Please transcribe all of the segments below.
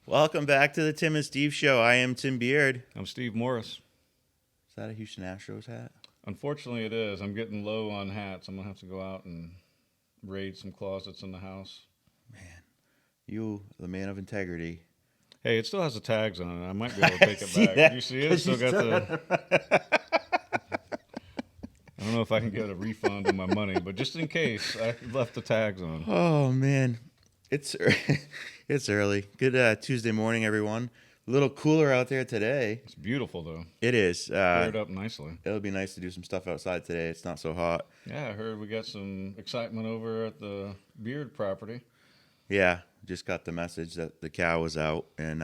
Welcome back to the Tim and Steve Show. I am Tim Beard. I'm Steve Morris. Is that a Houston Astros hat? Unfortunately, it is. I'm getting low on hats. I'm going to have to go out and raid some closets in the house. Man, you, the man of integrity. Hey, it still has the tags on it. I might be able to take it See back. that? You see it? It's still got the. I don't know if I can get a refund on my money, but just in case, I left the tags on. Oh, man. It's it's early. Good Tuesday morning, everyone. A little cooler out there today. It's beautiful, though. It is. Cleared up nicely. It'll be nice to do some stuff outside today. It's not so hot. Yeah, I heard we got some excitement over at the Beard property. Yeah, just got the message that the cow was out and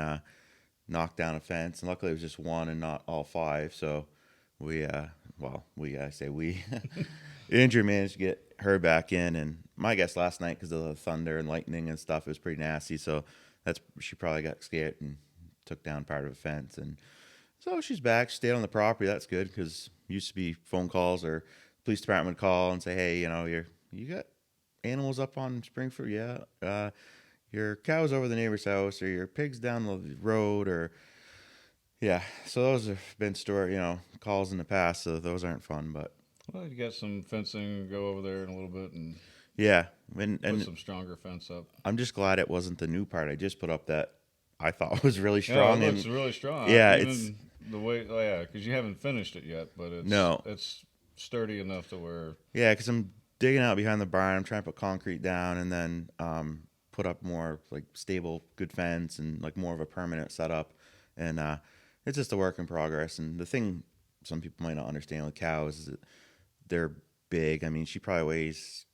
knocked down a fence. And luckily it was just one and not all five. So I say we, Andrew managed to get her back in. And my guess last night, because of the thunder and lightning and stuff, it was pretty nasty. So she probably got scared and took down part of a fence. And so she's back. She stayed on the property. That's good, because used to be phone calls or police department would call and say, hey, you got animals up on Springfield? Yeah. Your cow's over the neighbor's house, or your pig's down the road, or yeah. So those have been calls in the past. So those aren't fun, but Well, you got some fencing, go over there in a little bit and yeah. put And some stronger fence up. I'm just glad it wasn't the new part I just put up that I thought was really Yeah, strong. it looks really strong. Yeah, Even the way, because you haven't finished it yet, but it's sturdy enough to where. Yeah, because I'm digging out behind the barn. I'm trying to put concrete down and then put up more like stable, good fence and like more of a permanent setup. And it's just a work in progress. And the thing some people might not understand with cows is that they're big. I mean, she probably weighs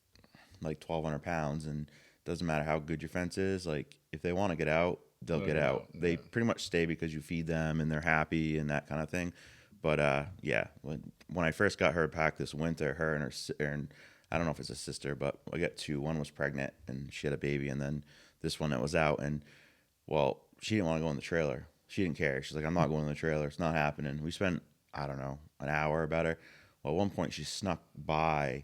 like 1,200 pounds, and doesn't matter how good your fence is. Like, if they want to get out, they'll get out. They pretty much stay because you feed them and they're happy and that kind of thing. But when I first got her back this winter, her and and I don't know if it's a sister, but I got two. One was pregnant and she had a baby, and then this one that was out. And well, she didn't want to go in the trailer. She didn't care. She's like, I'm not going in the trailer. It's not happening. We spent, I don't know, an hour about her. Well, at one point she snuck by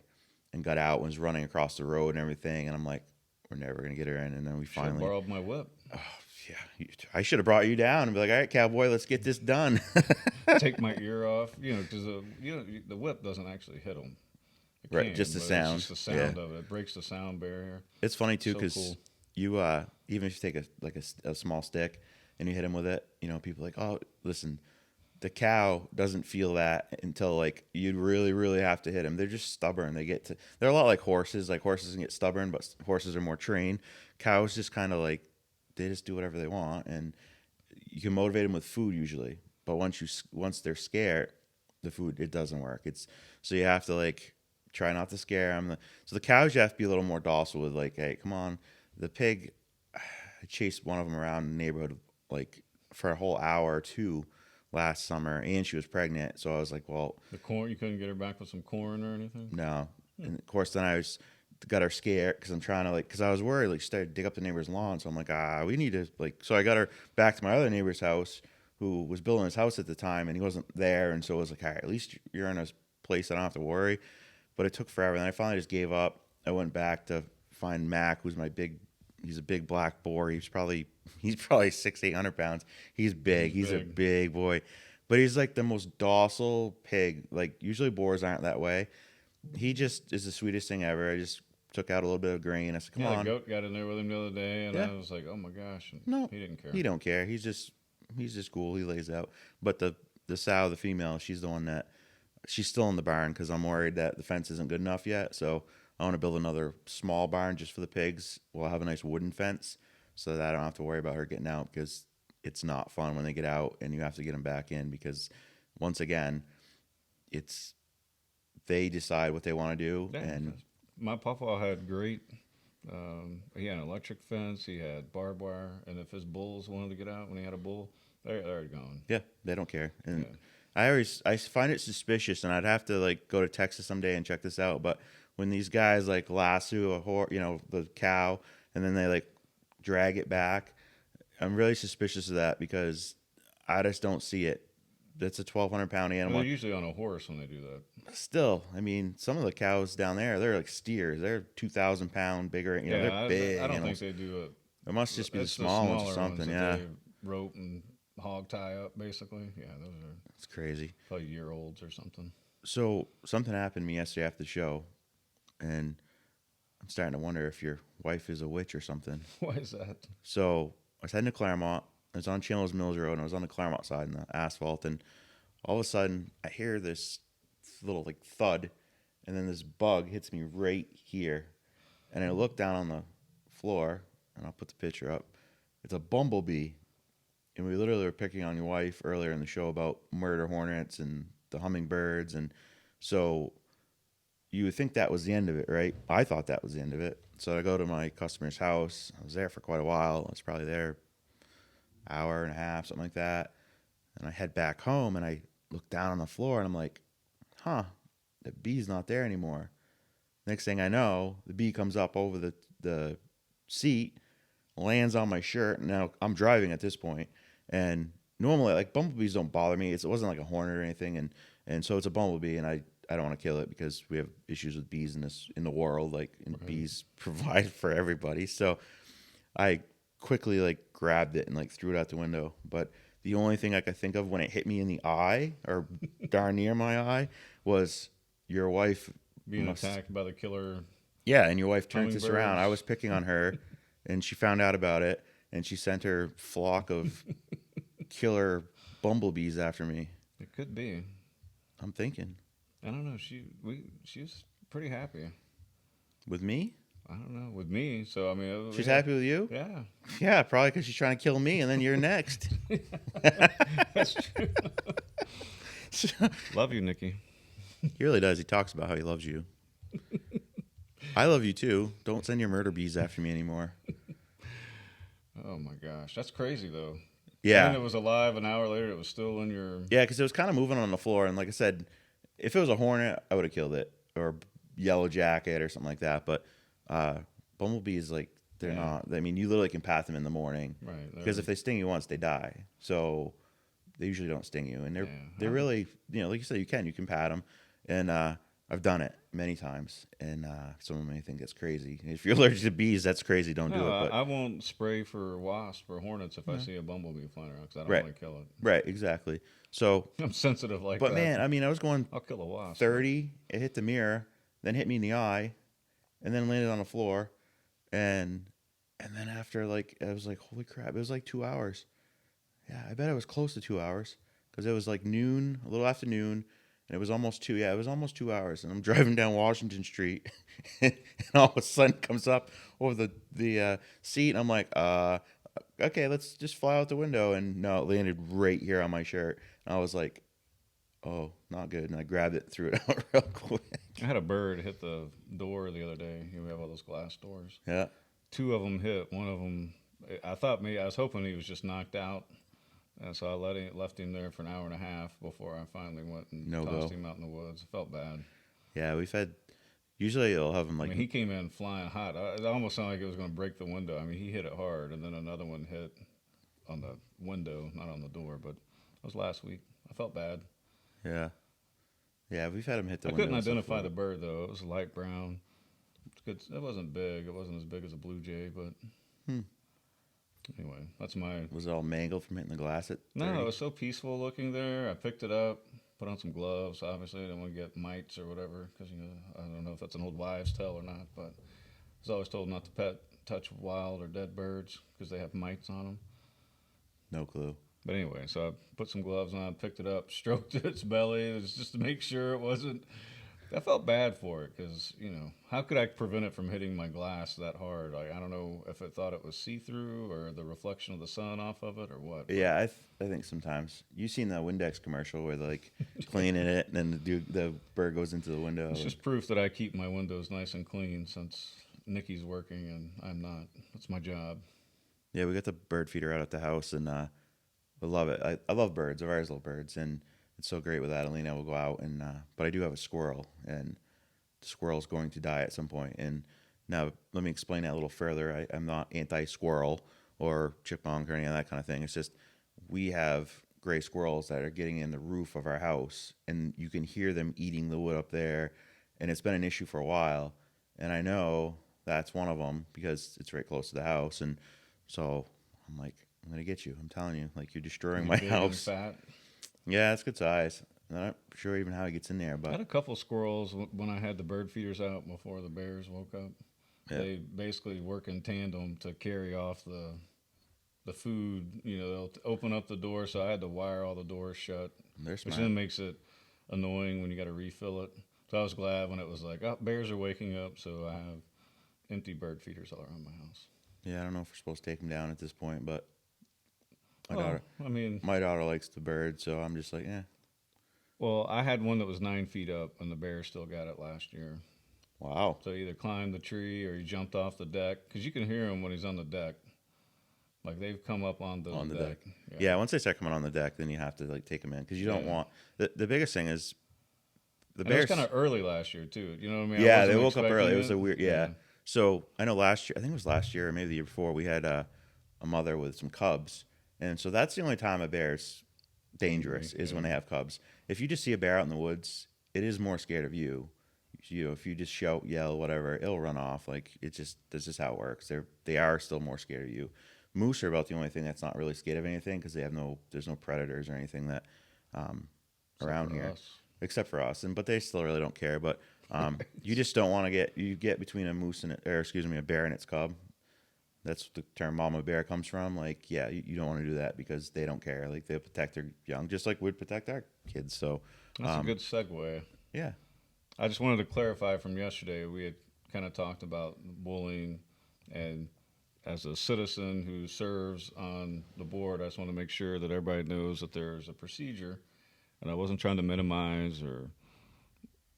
and got out and was running across the road and everything. And I'm like, we're never going to get her in. And then we finally borrowed my whip. Oh, yeah. I should have brought you down and be like, all right, cowboy, let's get this done. Take my ear off, because the whip doesn't actually hit them. Right, just the sound. It's just the sound of it. It breaks the sound barrier. It's funny too, So because cool. you even if you take a small stick and you hit him with it, people are like, oh, listen, the cow doesn't feel that until like you really, really have to hit him. They're just stubborn. They're a lot like horses. Like, horses can get stubborn, but horses are more trained. Cows just kind of like, they just do whatever they want, and you can motivate them with food usually. But once they're scared, the food, it doesn't work. So you have to like try not to scare them. So the cows, you have to be a little more docile with, like, hey, come on. The pig, I chased one of them around the neighborhood like for a whole hour or two last summer, and she was pregnant. So I was like, well, The corn, you couldn't get her back with some corn or anything? no. And of course, then I got her scared because I'm trying to, like, because I was worried, like, she started to dig up the neighbor's lawn. So I'm like, we need to, like, so I got her back to my other neighbor's house, who was building his house at the time, and he wasn't there. And so I was like, all right, at least you're in a place I don't have to worry. But it took forever. And then I finally just gave up. I went back to find Mac, who's he's a big black boar. He's probably 600-800 pounds. He's big. He's a big boy. But he's like the most docile pig. Like, usually boars aren't that way. He just is the sweetest thing ever. I just took out a little bit of grain. I said, come on. The goat got in there with him the other day, and Yeah. I was like, oh my gosh. And No, he didn't care. He don't care. He's just cool. He lays out. But the sow, the female, she's the one that, she's still in the barn because I'm worried that the fence isn't good enough yet. So I want to build another small barn just for the pigs. We'll have a nice wooden fence so that I don't have to worry about her getting out, because it's not fun when they get out and you have to get them back in, because once again, they decide what they want to do. Yeah, and my papa had great. He had an electric fence. He had barbed wire, and if his bulls wanted to get out, when he had a bull, they're gone. yeah, they don't care. And Yeah. I find it suspicious, and I'd have to like go to Texas someday and check this out. But when these guys like lasso a horse, the cow, and then they like drag it back, I'm really suspicious of that, because I just don't see it. That's a 1,200-pound Well, animal. they're usually on a horse when they do that. Still, I mean, some of the cows down there, they're like steers. They're 2,000-pound bigger. They're big. I don't animals. think they do it It must just be the It's the small ones or smaller ones something. that Yeah, they rope and hog tie up, basically. Yeah, those are it's crazy. probably year olds or something. So something happened to me yesterday after the show, and I'm starting to wonder if your wife is a witch or something. Why is that? So I was heading to Claremont. I was on Chandler's Mills Road, and I was on the Claremont side in the asphalt, and all of a sudden I hear this little like thud, and then this bug hits me right here, and I look down on the floor, and I'll put the picture up. It's a bumblebee, and we literally were picking on your wife earlier in the show about murder hornets and the hummingbirds, and so you would think that was the end of it, right? I thought that was the end of it. So I go to my customer's house. I was there for quite a while. I was probably there hour and a half, something like that. And I head back home and I look down on the floor and I'm like, huh, the bee's not there anymore. Next thing I know, the bee comes up over the seat, lands on my shirt. Now I'm driving at this point, and normally like bumblebees don't bother me. It wasn't like a hornet or anything, and so it's a bumblebee, and I don't want to kill it because we have issues with bees in the world. Like, and Right. bees provide for everybody. So I quickly like grabbed it and like threw it out the window. But the only thing I could think of when it hit me in the eye or darn near my eye was your wife Being must, attacked by the killer yeah, and your wife turned this around. I hummingbirds. was picking on her, and she found out about it, and she sent her flock of killer bumblebees after me. It could be. I'm thinking, I don't know. She was pretty happy. with me? I don't know with me. So I mean, She's yeah, happy with you? yeah, Yeah, probably because she's trying to kill me, and then you're next. that's true. Love you, Nikki. He really does. He talks about how he loves you. I love you too. Don't send your murder bees after me anymore. Oh my gosh, that's crazy though. Yeah. And it was alive an hour later. It was still in your. Yeah, because it was kind of moving on the floor. And like I said, if it was a hornet, I would have killed it, or yellow jacket or something like that. But bumblebees, like, they're Yeah. not. I mean, you literally can pat them in the morning. Right. Because if they sting you once, they die. So they usually don't sting you. And they're Yeah. they're really, like you said, you can pat them. And I've done it many times. And someone may think it's crazy. If you're allergic to bees, that's crazy. Don't do No, it. But I won't spray for wasps or hornets if I see a bumblebee flying around because I don't Right. want to kill it. right, exactly. So, I'm sensitive like but that. man, I mean, I was going I'll kill a wasp. 30. It hit the mirror, then hit me in the eye, and then landed on the floor. And then after, like, I was like, holy crap, it was like 2 hours. Yeah, I bet it was close to 2 hours because it was like noon, a little after noon, and it was almost two. Yeah, it was almost 2 hours. And I'm driving down Washington Street, and all of a sudden comes up over the seat. And I'm like, okay, let's just fly out the window. And no, it landed right here on my shirt. And I was like, oh, not good. And I grabbed it and threw it out real quick. I had a bird hit the door the other day. We have all those glass doors. Yeah. Two of them hit. One of them, I was hoping he was just knocked out. And so I left him there for an hour and a half before I finally went and No tossed go. him out in the woods. It felt bad. Yeah, we've had. Usually they'll have them I like. mean, he came in flying hot. It almost sounded like it was going to break the window. I mean, he hit it hard, and then another one hit on the window, not on the door. But it was last week. I felt bad. Yeah. Yeah, we've had them hit the I window. couldn't and stuff identify the before. bird though. It was light brown. It's good. It wasn't big. It wasn't as big as a blue jay, but Hmm. anyway, that's my. Was it all mangled from hitting the glass at 30? No, it was so peaceful looking there. I picked it up, put on some gloves. Obviously, I didn't want to get mites or whatever because I don't know if that's an old wives' tale or not. But I was always told not to touch wild or dead birds because they have mites on them. No clue. But anyway, so I put some gloves on, picked it up, stroked its belly. It was just to make sure it wasn't. I felt bad for it because, how could I prevent it from hitting my glass that hard? Like, I don't know if it thought it was see-through or the reflection of the sun off of it or what. Yeah, I think sometimes you've seen the Windex commercial where they're like cleaning it and then the bird goes into the window. It's just proof that I keep my windows nice and clean since Nikki's working and I'm not. That's my job. Yeah, we got the bird feeder out at the house, and I love it. I love birds. I've always loved birds, and it's so great with Adelina. We'll go out, and but I do have a squirrel, and the squirrel's going to die at some point. And now let me explain that a little further. I'm not anti-squirrel or chipmunk or any of that kind of thing. It's just we have gray squirrels that are getting in the roof of our house, and you can hear them eating the wood up there, and it's been an issue for a while. And I know that's one of them because it's right close to the house, and So I'm like, I'm gonna get you. I'm telling you, like you're destroying He's my big and house. fat. Yeah, it's good size. I'm not sure even how he gets in there, I but had a couple squirrels when I had the bird feeders out before the bears woke up. yeah, They basically work in tandem to carry off the food. You know, they'll open up the door, so I had to wire all the doors shut, they're which smart. then makes it annoying when you got to refill it. So I was glad when it was like, oh, bears are waking up, so I have empty bird feeders all around my house. Yeah, I don't know if we're supposed to take him down at this point, but my Well, daughter, I mean, my daughter likes the bird, so I'm just like, yeah, well, I had one that was 9 feet up, and the bear still got it last year. wow, So he either climbed the tree or he jumped off the deck because you can hear him when he's on the deck. Like they've come up onto on the the deck. deck. Yeah. Yeah, once they start coming on the deck, then you have to like take them in because you don't Yeah. want the biggest thing is the And it was bears. kind of early last year too. You know what I mean? I Yeah, they wasn't woke up early. expecting It was a weird. Yeah. Yeah. So I know last year, I think it was last year or maybe the year before, we had a mother with some cubs, and so that's the only time a bear's dangerous is when Yeah. they have cubs. If you just see a bear out in the woods, it is more scared of you. You know, if you just shout, yell, whatever, it'll run off. Like it's just that's just how it works. They are still more scared of you. Moose are about the only thing that's not really scared of anything because they have there's no predators or anything that um, Except around for here us. except for us. And but they still really don't care. But you just don't want to get between a moose and or excuse me, a bear and its cub. That's the term mama bear comes from. Like, yeah, you don't want to do that because they don't care. Like they'll protect their young just like we'd protect our kids. So That's a good segue. yeah, I just wanted to clarify from yesterday. We had kind of talked about bullying, and as a citizen who serves on the board, I just want to make sure that everybody knows that there's a procedure, and I wasn't trying to minimize or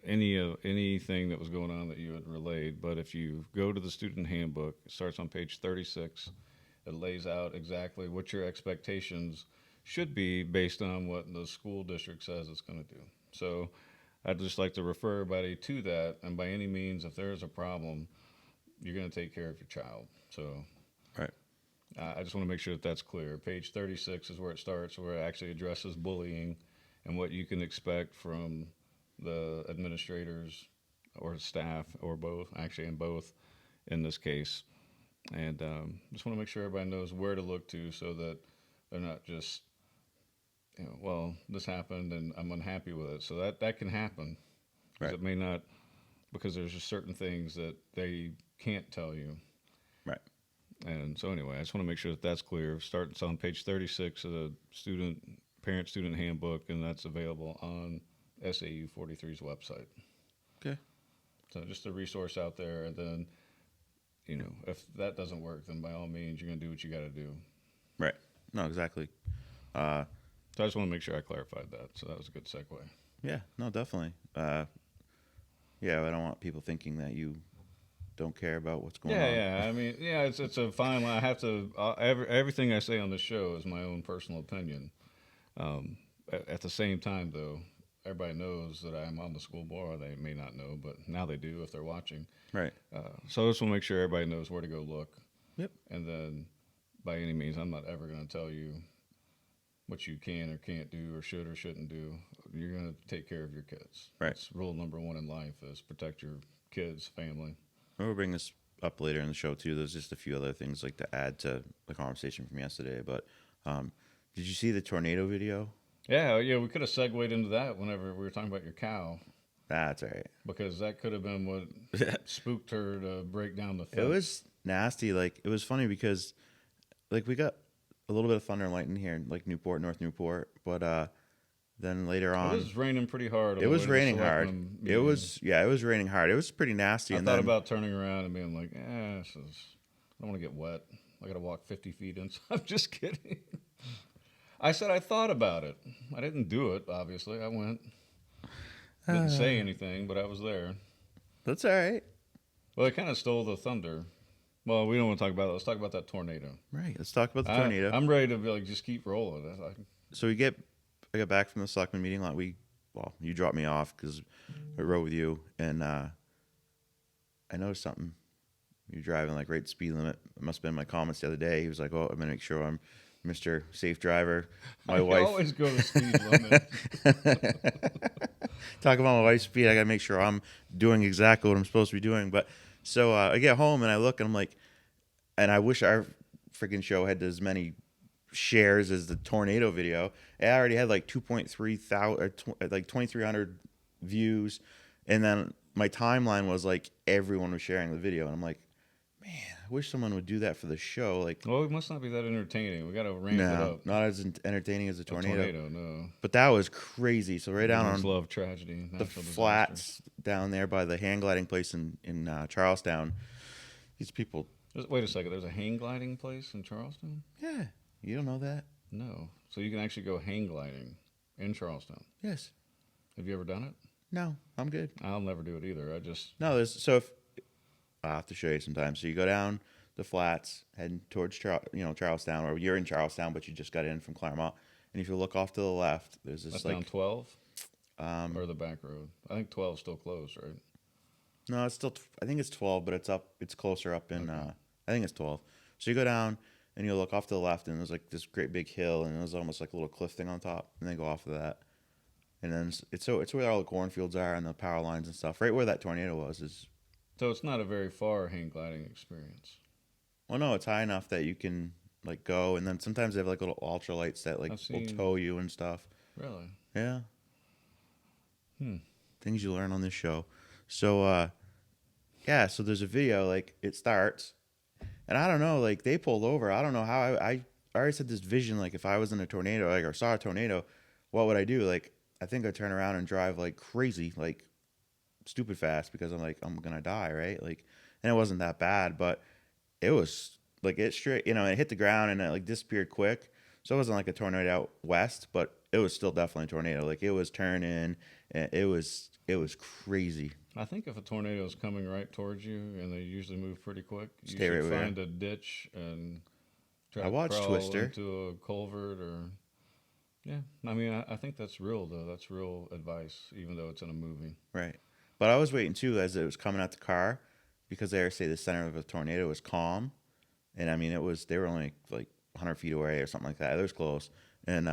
anything that was going on that you had relayed. But if you go to the student handbook, it starts on page 36. It lays out exactly what your expectations should be based on what the school district says it's going to do. So I'd just like to refer everybody to that. And by any means, if there is a problem, you're going to take care of your child. So right, I just want to make sure that that's clear. Page 36 is where it starts, where it actually addresses bullying and what you can expect from the administrators or staff or both, actually, in both in this case. And just want to make sure everybody knows where to look to so that they're not just, well, this happened and I'm unhappy with it. So that can happen. 'Cause right, it may not, because there's just certain things that they can't tell you. right. And so anyway, I just want to make sure that that's clear. It's on page 36 of the parent student handbook, and that's available on SAU 43's website. Okay, So just a resource out there. And then, if that doesn't work, then by all means, you're going to do what you got to do. right. No, exactly. So I just want to make sure I clarified that. So that was a good segue. Yeah, no, definitely. Yeah, I don't want people thinking that you don't care about what's going on. Yeah. I mean, yeah, it's a fine line. I have to. Everything I say on the show is my own personal opinion. At the same time, though, everybody knows that I'm on the school board. They may not know, but now they do if they're watching. Right. So I just want to make sure everybody knows where to go look. Yep. And then, by any means, I'm not ever going to tell you what you can or can't do or should or shouldn't do. You're going to take care of your kids. Right. That's rule number one in life is protect your kids, family. We'll bring this up later in the show too. There's just a few other things like to add to the conversation from yesterday. But did you see the tornado video? Yeah, we could have segued into that whenever we were talking about your cow, That's all right. because that could have been what spooked her to break down the fence. It was nasty. Like it was funny because like we got a little bit of thunder and lightning here in like Newport, North Newport, but then later It on was raining pretty hard. On it the was way to the raining hard. selectmen It meeting. was it was raining hard. It was pretty nasty. I And thought then about turning around and being like, I don't want to get wet. I got to walk 50 feet in. I'm just kidding. I said I thought about it. I didn't do it, obviously. I went. Didn't say anything, but I was there. that's all right. Well, it kind of stole the thunder. Well, we don't want to talk about it. Let's talk about that tornado. Right. Let's talk about the tornado. I'm ready to be like, just keep rolling. So I got back from the selectman meeting. You dropped me off because I rode with you, and I noticed something. You're driving like right speed limit. It must have been my comments the other day. He was like, "Oh, I'm gonna make sure I'm Mr. Safe Driver." My I wife always go the speed limit. talk about my wife's speed. I gotta make sure I'm doing exactly what I'm supposed to be doing. But so I get home and I look and I'm like, and I wish freaking show had as many shares as the tornado video. It already had like 2.3 thousand, like 2,300 views, and then my timeline was like everyone was sharing the video, and I'm like, man, I wish someone would do that for the show. Like, Well, it must not be that entertaining. We got to ramp it no, up. not as entertaining as a A tornado. tornado, no. But that was crazy. So right down Humans on love tragedy, the natural disasters. flats down there by the hang gliding place in Charlestown, these people. Wait a second. There's a hang gliding place in Charleston? Yeah, you don't know that? No. So you can actually go hang gliding in Charleston. Yes. Have you ever done it? No, I'm good. I'll never do it either. I just No, there's so if I'll have to show you sometime. So you go down the flats, heading towards Charlestown, or you're in Charlestown, but you just got in from Claremont. And if you look off to the left, there's this that's down 12 um or the back road. I think 12's still closed, right? no, it's still I think it's 12, but it's closer up in Okay. I think it's 12. So you go down and you look off to the left, and there's like this great big hill, and there's almost like a little cliff thing on top, and then go off of that. And then it's where all the cornfields are and the power lines and stuff. Right where that tornado was is So it's not a very far hang gliding experience. well, no, it's high enough that you can like go, and then sometimes they have like little ultralights that like I've will seen- tow you and stuff. Really? Yeah, Hmm. things you learn on this show. So yeah, so there's a video like it starts, and I don't know, like they pulled over. I don't know how I already said this vision like if I was in a tornado like or saw a tornado, what would I do? Like I think I'd turn around and drive like crazy, like stupid fast because I'm like I'm gonna die, right? Like, and it wasn't that bad, but it was like it straight, it hit the ground and it like disappeared quick. So it wasn't like a tornado out west, but it was still definitely a tornado. Like it was turning, and it was crazy. I think if a tornado is coming right towards you, and they usually move pretty quick, you Stay right should where- find a ditch and try I to watched crawl Twister. into a culvert or. Yeah, I mean, I think that's real though. That's real advice, even though it's in a movie. Right. But I was waiting too as it was coming at the car because they say the center of a tornado was calm. And I mean, they were only like 100 feet away or something like that. It was close. And,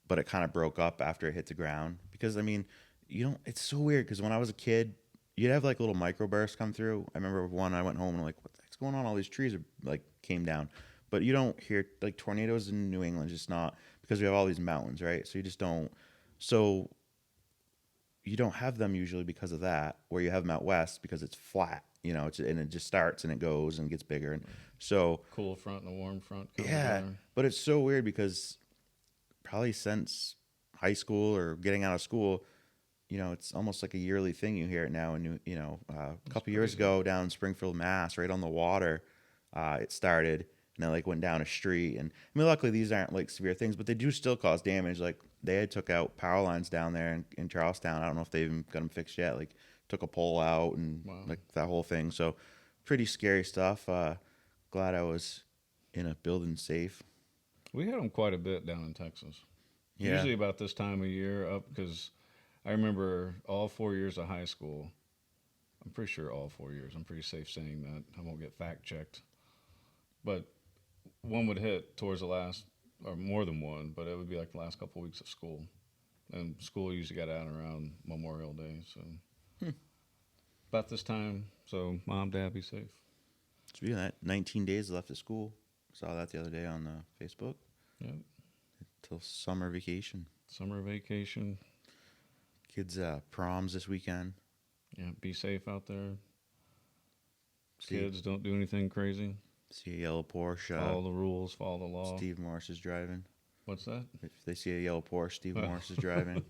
but it kind of broke up after it hit the ground because I mean, it's so weird because when I was a kid, you'd have like little microbursts come through. I remember one, I went home and I'm like, what the heck's going on? All these trees are like came down. But you don't hear like tornadoes in New England, just not because we have all these mountains, right? So you just don't. So you don't have them usually because of that, where you have them out west because it's flat, and it just starts and it goes and gets bigger. And so, Cool front and a warm front. come yeah, together. but it's so weird because probably since high school or getting out of school, it's almost like a yearly thing. You hear it now. And, a couple years crazy. ago down in Springfield, Mass, right on the water, it started. And it like went down a street, and I mean, luckily these aren't like severe things, but they do still cause damage. Like they had took out power lines down there in Charlestown. I don't know if they even got them fixed yet. Like took a pole out and Wow. like that whole thing. So pretty scary stuff. Glad I was in a building safe. We had them quite a bit down in Texas. Yeah. Usually about this time of year up because I remember all 4 years of high school. I'm pretty sure all 4 years. I'm pretty safe saying that. I won't get fact checked. But one would hit towards the last, or more than one, but it would be like the last couple of weeks of school. And school usually got out around Memorial Day. So about this time. So mom, dad, be safe. Speaking of that, 19 days left of school. Saw that the other day on Facebook. Yep. Till summer vacation. Summer vacation. Kids' proms this weekend. Yeah, be safe out there. See- Kids, don't do anything crazy. See a yellow Porsche. Follow the rules, follow the law. Steve Morris is driving. What's that? If they see a yellow Porsche, Steve Morris is driving.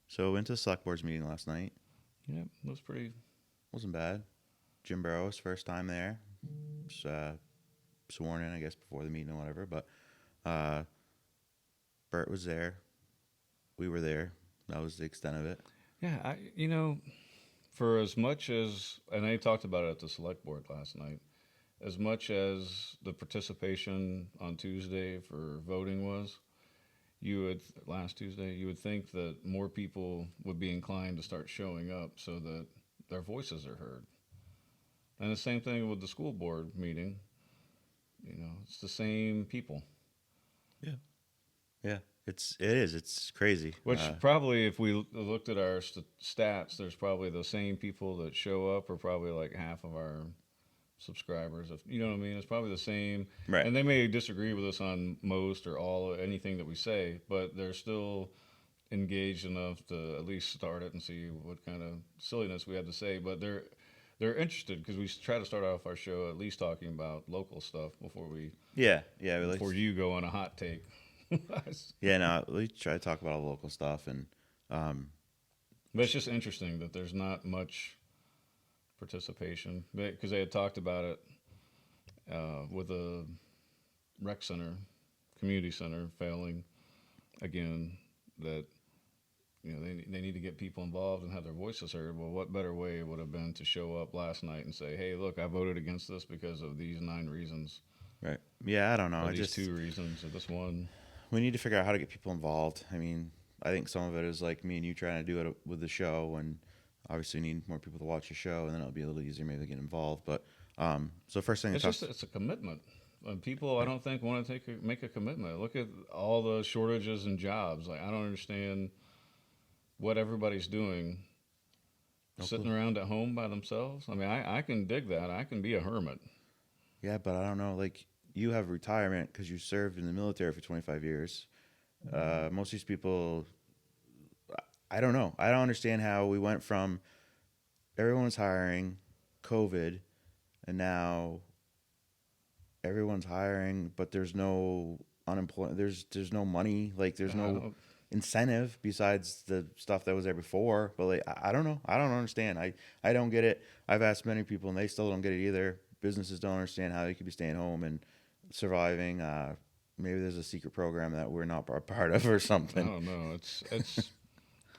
So went to the select board's meeting last night. Yeah, that was pretty. Wasn't bad. Jim Burrows, first time there. Was, sworn in, I guess, before the meeting or whatever. But Bert was there. We were there. That was the extent of it. Yeah, for as much as, and I talked about it at the select board last night, as much as the participation on Tuesday for voting was, last Tuesday, you would think that more people would be inclined to start showing up so that their voices are heard. And the same thing with the school board meeting. It's the same people. Yeah, it is. It's crazy. Which probably, if we looked at our stats, there's probably the same people that show up are probably like half of our subscribers. If you know what I mean, it's probably the same. Right. And they may disagree with us on most or all or anything that we say, but they're still engaged enough to at least start it and see what kind of silliness we have to say. But they're interested because we try to start off our show at least talking about local stuff Yeah. Yeah. We like. before you go on a hot take. But Yeah. No, we try to talk about all the local stuff, and um, it's just interesting that there's not much participation because they had talked about it with a rec center, community center failing again. That they need to get people involved and have their voices heard. Well, what better way would have been to show up last night and say, "Hey, look, I voted against this because of these 9 reasons, right. Yeah. I don't know. or I these just 2 reasons, or this one." we need to figure out how to get people involved. I mean, I think some of it is like me and you trying to do it with the show, and obviously we need more people to watch the show, and then it'll be a little easier maybe to get involved. But so first thing, It's a commitment. People, I don't think want to make a commitment. Look at all the shortages in jobs. Like I don't understand what everybody's doing, no sitting clue. around at home by themselves. I mean, I can dig that. I can be a hermit. Yeah, but I don't know. Like you have retirement because you served in the military for 25 years. Most of these people, I don't know. I don't understand how we went from everyone's hiring, COVID, and now everyone's hiring, but there's no unemployment. There's no money. Like there's I no don't. incentive besides the stuff that was there before. But like I don't know. I don't understand. I don't get it. I've asked many people and they still don't get it either. Businesses don't understand how they could be staying home and surviving. Maybe there's a secret program that we're not a part of or I something. don't know. It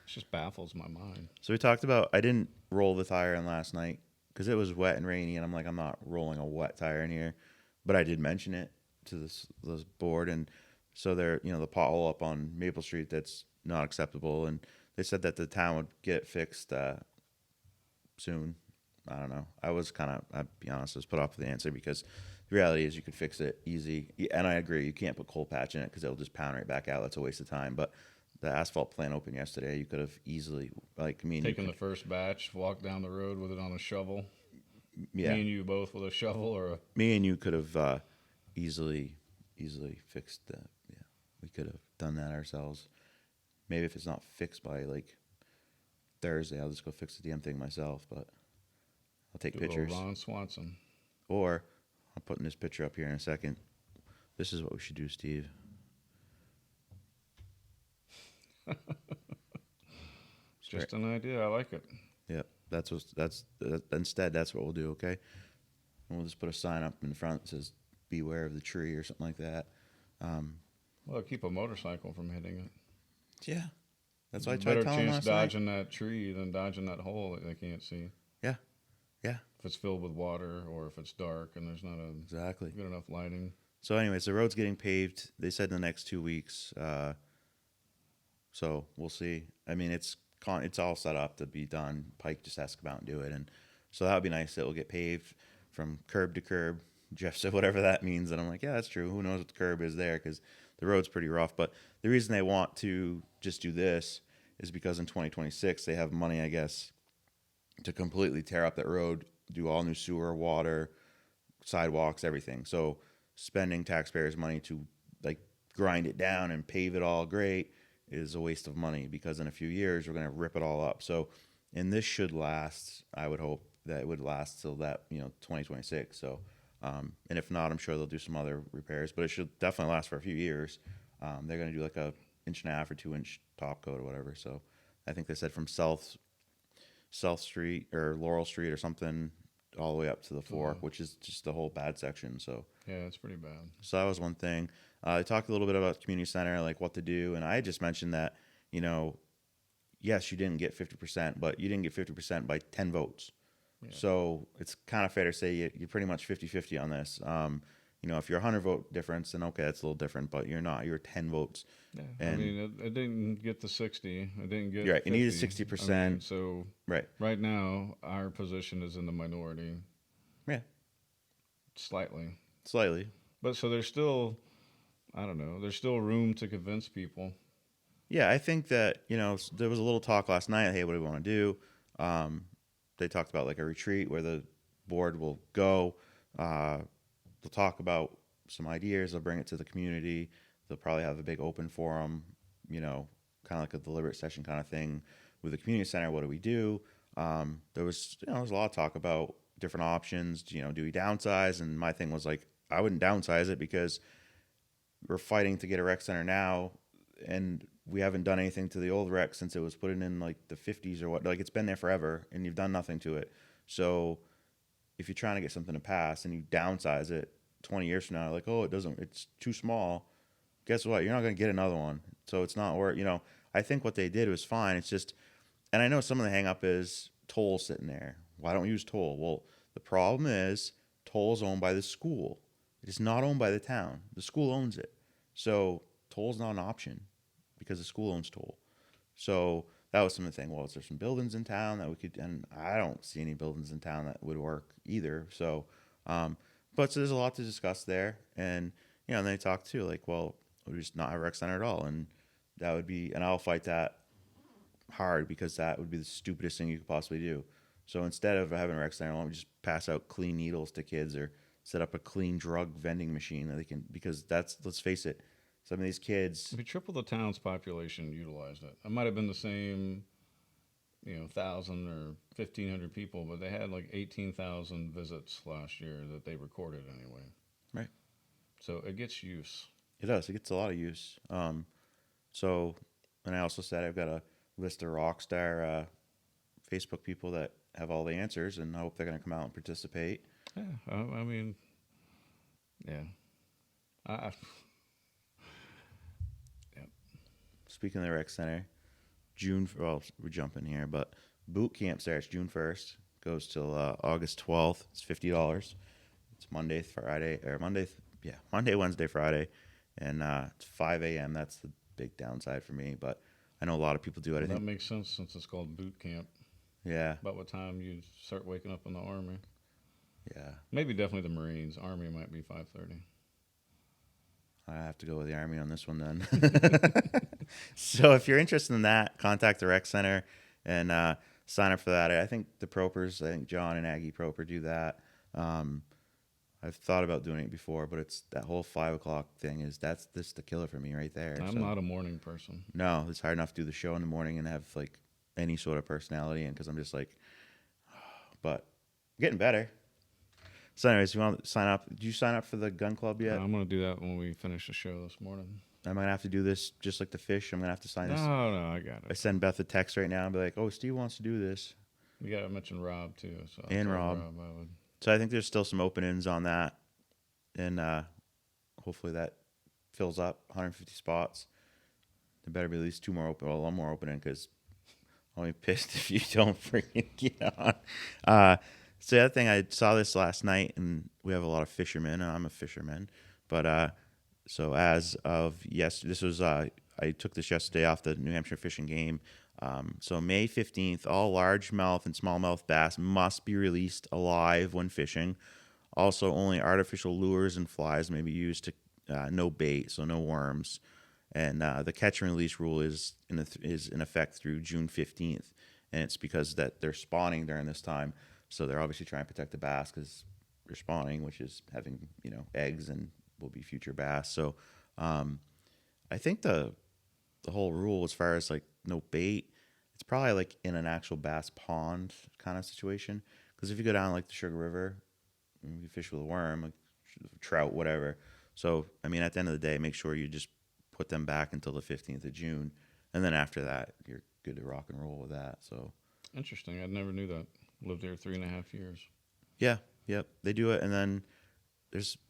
just baffles my mind. So we talked about I didn't roll the tire in last night because it was wet and rainy, and I'm like I'm not rolling a wet tire in here, but I did mention it to this board, and so they're the pothole up on Maple Street that's not acceptable, and they said that the town would get it fixed soon. I don't know. I was kind of, I'll be honest, I was put off with the answer because the reality is you could fix it easy. And I agree, you can't put coal patch in it because it'll just pound right back out. That's a waste of time. But the asphalt plant opened yesterday. You could have easily, like me and you Taking the could, first batch, walk down the road with it on a shovel. yeah, Me and you both with a shovel or a. me and you could have easily fixed the, yeah, we could have done that ourselves. Maybe if it's not fixed by like Thursday, I'll just go fix the damn thing myself. But I'll take Do a little pictures. Ron Swanson. Or I'm putting this picture up here in a second. This is what we should do, Steve. Just an idea. I like it. Yep, instead that's what we'll do. Okay, and we'll just put a sign up in front that says "Beware of the tree" or something like that. Um, Well, keep a motorcycle from hitting it. yeah, that's what I tried Better telling him chance last night. dodging that tree than dodging that hole that they can't see. Yeah, yeah, If it's filled with water or if it's dark and there's not a exactly. good enough lighting. So, anyways, the road's getting paved. They said in the next 2 weeks. So we'll see. I mean, it's all set up to be done. Pike just has to come out and do it, and so that would be nice. It will get paved from curb to curb. Jeff said whatever that means, and I'm like, yeah, that's true. Who knows what the curb is there because the road's pretty rough. But the reason they want to just do this is because in 2026 they have money, I guess, to completely tear up that road, do all new sewer, water, sidewalks, everything. So spending taxpayers' money to like grind it down and pave it all great is a waste of money because in a few years we're going to rip it all up. So, and this should last. I would hope that it would last till that 2026. So, and if not, I'm sure they'll do some other repairs, but it should definitely last for a few years. They're going to do like a inch and a half or 2 inch top coat or whatever. So, I think they said from South Street or Laurel Street or something all the way up to the fork, which is just the whole bad section. So Yeah, it's pretty bad. that was one thing. I talked a little bit about community center, like what to do, and I just mentioned that yes, you didn't get 50%, but you didn't get 50% by 10 votes. Yeah. So it's kind of fair to say you're pretty much 50-50 on this. If you're 100 vote difference, then okay, that's a little different, but you're not. You're 10 votes. Yeah, I And mean, it didn't get the 60. It didn't get. You're right, you needed 50. 60%. I mean, so Right. right now, our position is in the minority, Yeah. slightly. Slightly. But so there's still, I don't know, there's still room to convince people. Yeah, I think that there was a little talk last night. Hey, what do we want to do? They talked about like a retreat where the board will go. They'll talk about some ideas. They'll bring it to the community. They'll probably have a big open forum, kind of like a deliberate session kind of thing with the community center. What do we do? There was a lot of talk about different options. Do we downsize? And my thing was like, I wouldn't downsize it because we're fighting to get a rec center now, and we haven't done anything to the old rec since it was put in like the 50s or what. Like it's been there forever, and you've done nothing to it. So if you're trying to get something to pass and you downsize it 20 years from now, like, oh, it's too small. Guess what? You're not going to get another one. So it's not worth, I think what they did was fine. It's just, and I know some of the hang up is Toll sitting there. Why don't we use Toll? Well, the problem is Toll's owned by the school. It is not owned by the town. The school owns it. So Toll's not an option because the school owns Toll. So that was some of the thing. Well, is there some buildings in town that we could? And I don't see any buildings in town that would work either. So, so there's a lot to discuss there, and and they talk too, like, well, we just not have a rec center at all, and that would be, and I'll fight that hard because that would be the stupidest thing you could possibly do. So instead of having a rec center, why don't we just pass out clean needles to kids or set up a clean drug vending machine that they can, because that's, let's face it, some of these kids. If you triple the town's population utilized it, it might have been the same, 1,000 or 1,500 people, but they had like 18,000 visits last year that they recorded anyway. Right. So it gets use. It does. It gets a lot of use. So, and I also said I've got a list of Rockstar Facebook people that have all the answers, and I hope they're going to come out and participate. Yeah, I mean, yeah. I yeah. Speaking of the rec center, well, we're jumping here, but boot camp starts June 1st, goes till August 12th. It's $50. It's Monday, Wednesday, Friday, and it's 5 a.m. That's the big downside for me, but I know a lot of people do it. Well, that makes sense since it's called boot camp. Yeah. About what time you start waking up in the Army. Yeah. Maybe definitely the Marines. Army might be 5:30. I have to go with the Army on this one then. So if you're interested in that, contact the rec center and sign up for that. I think the Propers, I think John and Aggie Proper do that. I've thought about doing it before, but it's that whole 5 o'clock thing that's the killer for me right there. I'm not a morning person. No, it's hard enough to do the show in the morning and have like any sort of personality, and because I'm just like, but getting better. So anyways, you want to sign up? Did you sign up for the gun club yet? I'm going to do that when we finish the show this morning. I'm going to have to do this just like the fish. I'm going to have to sign this. No, I got it. I send Beth a text right now and be like, oh, Steve wants to do this. You got to mention Rob, too. So And Rob. So I think there's still some openings on that. And hopefully that fills up 150 spots. There better be at least 2 more open. Well, 1 more opening, because I'll be pissed if you don't freaking get on. So the other thing, I saw this last night, and we have a lot of fishermen. And I'm a fisherman. But so as of yesterday, I took this yesterday off the New Hampshire Fish and Game. So May 15th, all largemouth and smallmouth bass must be released alive when fishing. Also, only artificial lures and flies may be used, to no bait, so no worms. And the catch and release rule is in effect through June 15th, and it's because that they're spawning during this time, so they're obviously trying to protect the bass because they're spawning, which is having eggs and will be future bass. So I think the whole rule, as far as like no bait, it's probably like in an actual bass pond kind of situation. Because if you go down like the Sugar River, you fish with a worm, like trout, whatever. So I mean, at the end of the day, make sure you just put them back until the 15th of June, and then after that, you're good to rock and roll with that. So interesting. I never knew that. Lived there 3.5 years. Yeah, yep, they do it, and then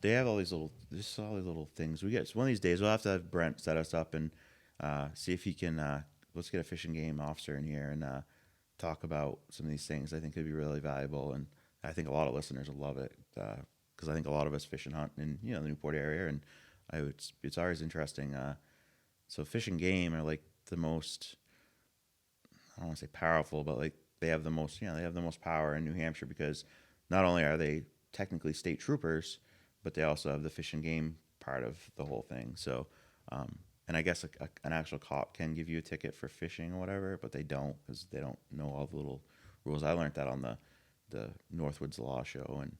they have all these little things. One of these days we'll have to have Brent set us up and see if he can. Let's get a Fish and Game officer in here and talk about some of these things. I think it'd be really valuable, and I think a lot of listeners will love it because I think a lot of us fish and hunt in the Newport area, and it's always interesting. So Fish and Game are like the most, I don't want to say powerful, but like they have the most power in New Hampshire, because not only are they technically state troopers, but they also have the Fish and Game part of the whole thing. So, and I guess an actual cop can give you a ticket for fishing or whatever, but they don't, because they don't know all the little rules. I learned that on the Northwoods Law Show, and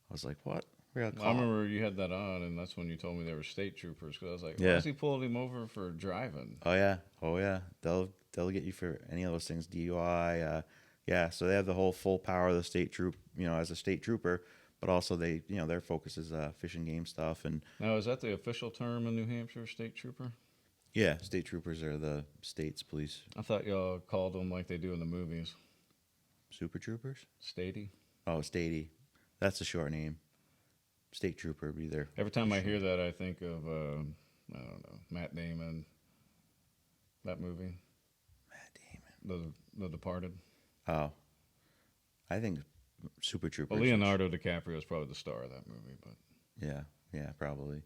I was like, what? We're a I cop. remember you had that on, and that's when you told me they were state troopers. Because I was like, why Yeah. is he pulling him over for driving? Oh yeah. Oh yeah. They'll get you for any of those things. DUI. Yeah. So they have the whole full power of the state troop. As a state trooper, but also their focus is fish and game stuff. And Now, is that the official term in New Hampshire, state trooper? yeah, state troopers are the state's police. I thought y'all called them like they do in the movies, Super troopers. statey. Oh, statey. That's the short name. State trooper would be there. Every time I hear that, I think of I don't know, Matt Damon. That movie, Matt Damon. The Departed. Oh, I think super troopers. Well, Leonardo DiCaprio is probably the star of that movie, but Yeah, probably.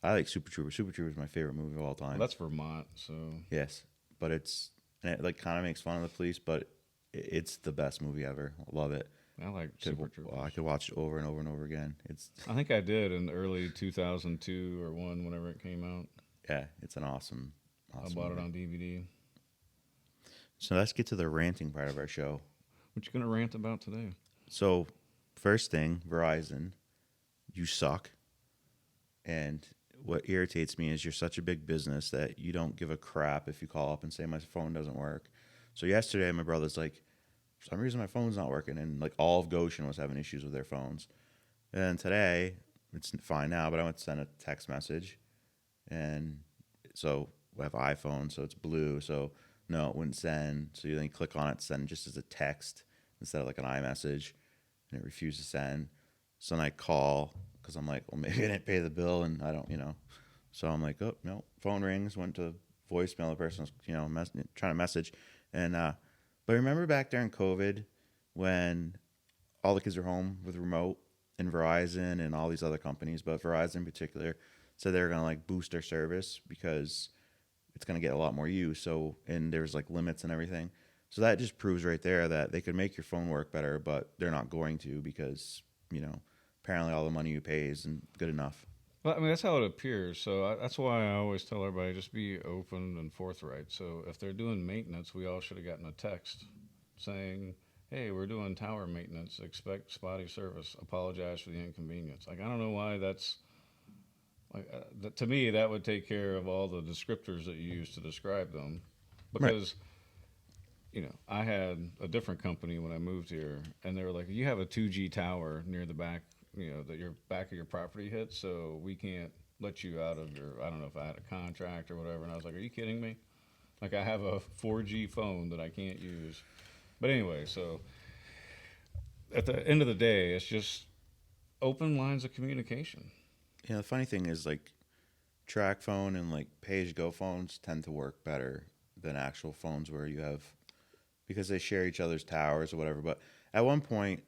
I like Super Troopers. Super Troopers is my favorite movie of all time. well, that's Vermont, so Yes, but and it like kind of makes fun of the police, but it's the best movie ever. I love it. I like Super Troopers. I could watch it over and over and over again. It's I think I did in early 2002 or one, whenever it came out. yeah, it's an awesome. I bought it on DVD. So let's get to the ranting part of our show. What you gonna rant about today? So first thing, Verizon, you suck. And what irritates me is you're such a big business that you don't give a crap if you call up and say my phone doesn't work. So yesterday, my brother's like, for some reason my phone's not working, and like all of Goshen was having issues with their phones. And then today, it's fine now, but I went to send a text message, and so I have iPhone, so it's blue, so no, it wouldn't send. So you then click on it, send just as a text instead of like an iMessage, and it refused to send. So then I call because I'm like, well, maybe I didn't pay the bill, and I don't. So I'm like, oh no, phone rings, went to voicemail. The person's trying to message, and but remember back during COVID when all the kids were home with remote and Verizon and all these other companies, but Verizon in particular said they were gonna like boost their service because it's gonna get a lot more use. So and there's like limits and everything. So that just proves right there that they could make your phone work better, but they're not going to because apparently all the money you pay isn't good enough. Well, I mean, that's how it appears. So that's why I always tell everybody just be open and forthright. So if they're doing maintenance, we all should have gotten a text saying, hey, we're doing tower maintenance. Expect spotty service. Apologize for the inconvenience. Like, I don't know why that's like to me, that would take care of all the descriptors that you use to describe them. Because, I had a different company when I moved here, and they were like, you have a 2G tower near the back, that your back of your property hits, so we can't let you out of your, I don't know if I had a contract or whatever. And I was like, are you kidding me? Like, I have a 4G phone that I can't use. But anyway, so at the end of the day, it's just open lines of communication. The funny thing is like track phone and like pay-as-you-go phones tend to work better than actual phones where you have, because they share each other's towers or whatever. But at one point,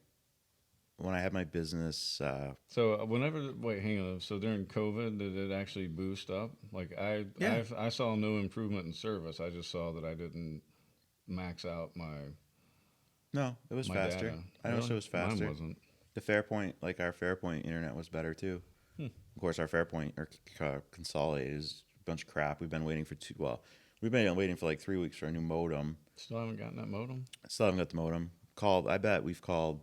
when I had my business, Wait, hang on. So during COVID, did it actually boost up? Like Yeah. I saw no improvement in service. I just saw that I didn't max out no, it was my faster. data. I noticed it Really? was faster. Mine wasn't. The Fairpoint, like our Fairpoint internet was better too. Of course, our Fairpoint or Consolidated is a bunch of crap. We've been waiting for we've been waiting for like 3 weeks for a new modem. Still haven't gotten that modem. Still haven't got the modem. I bet we've called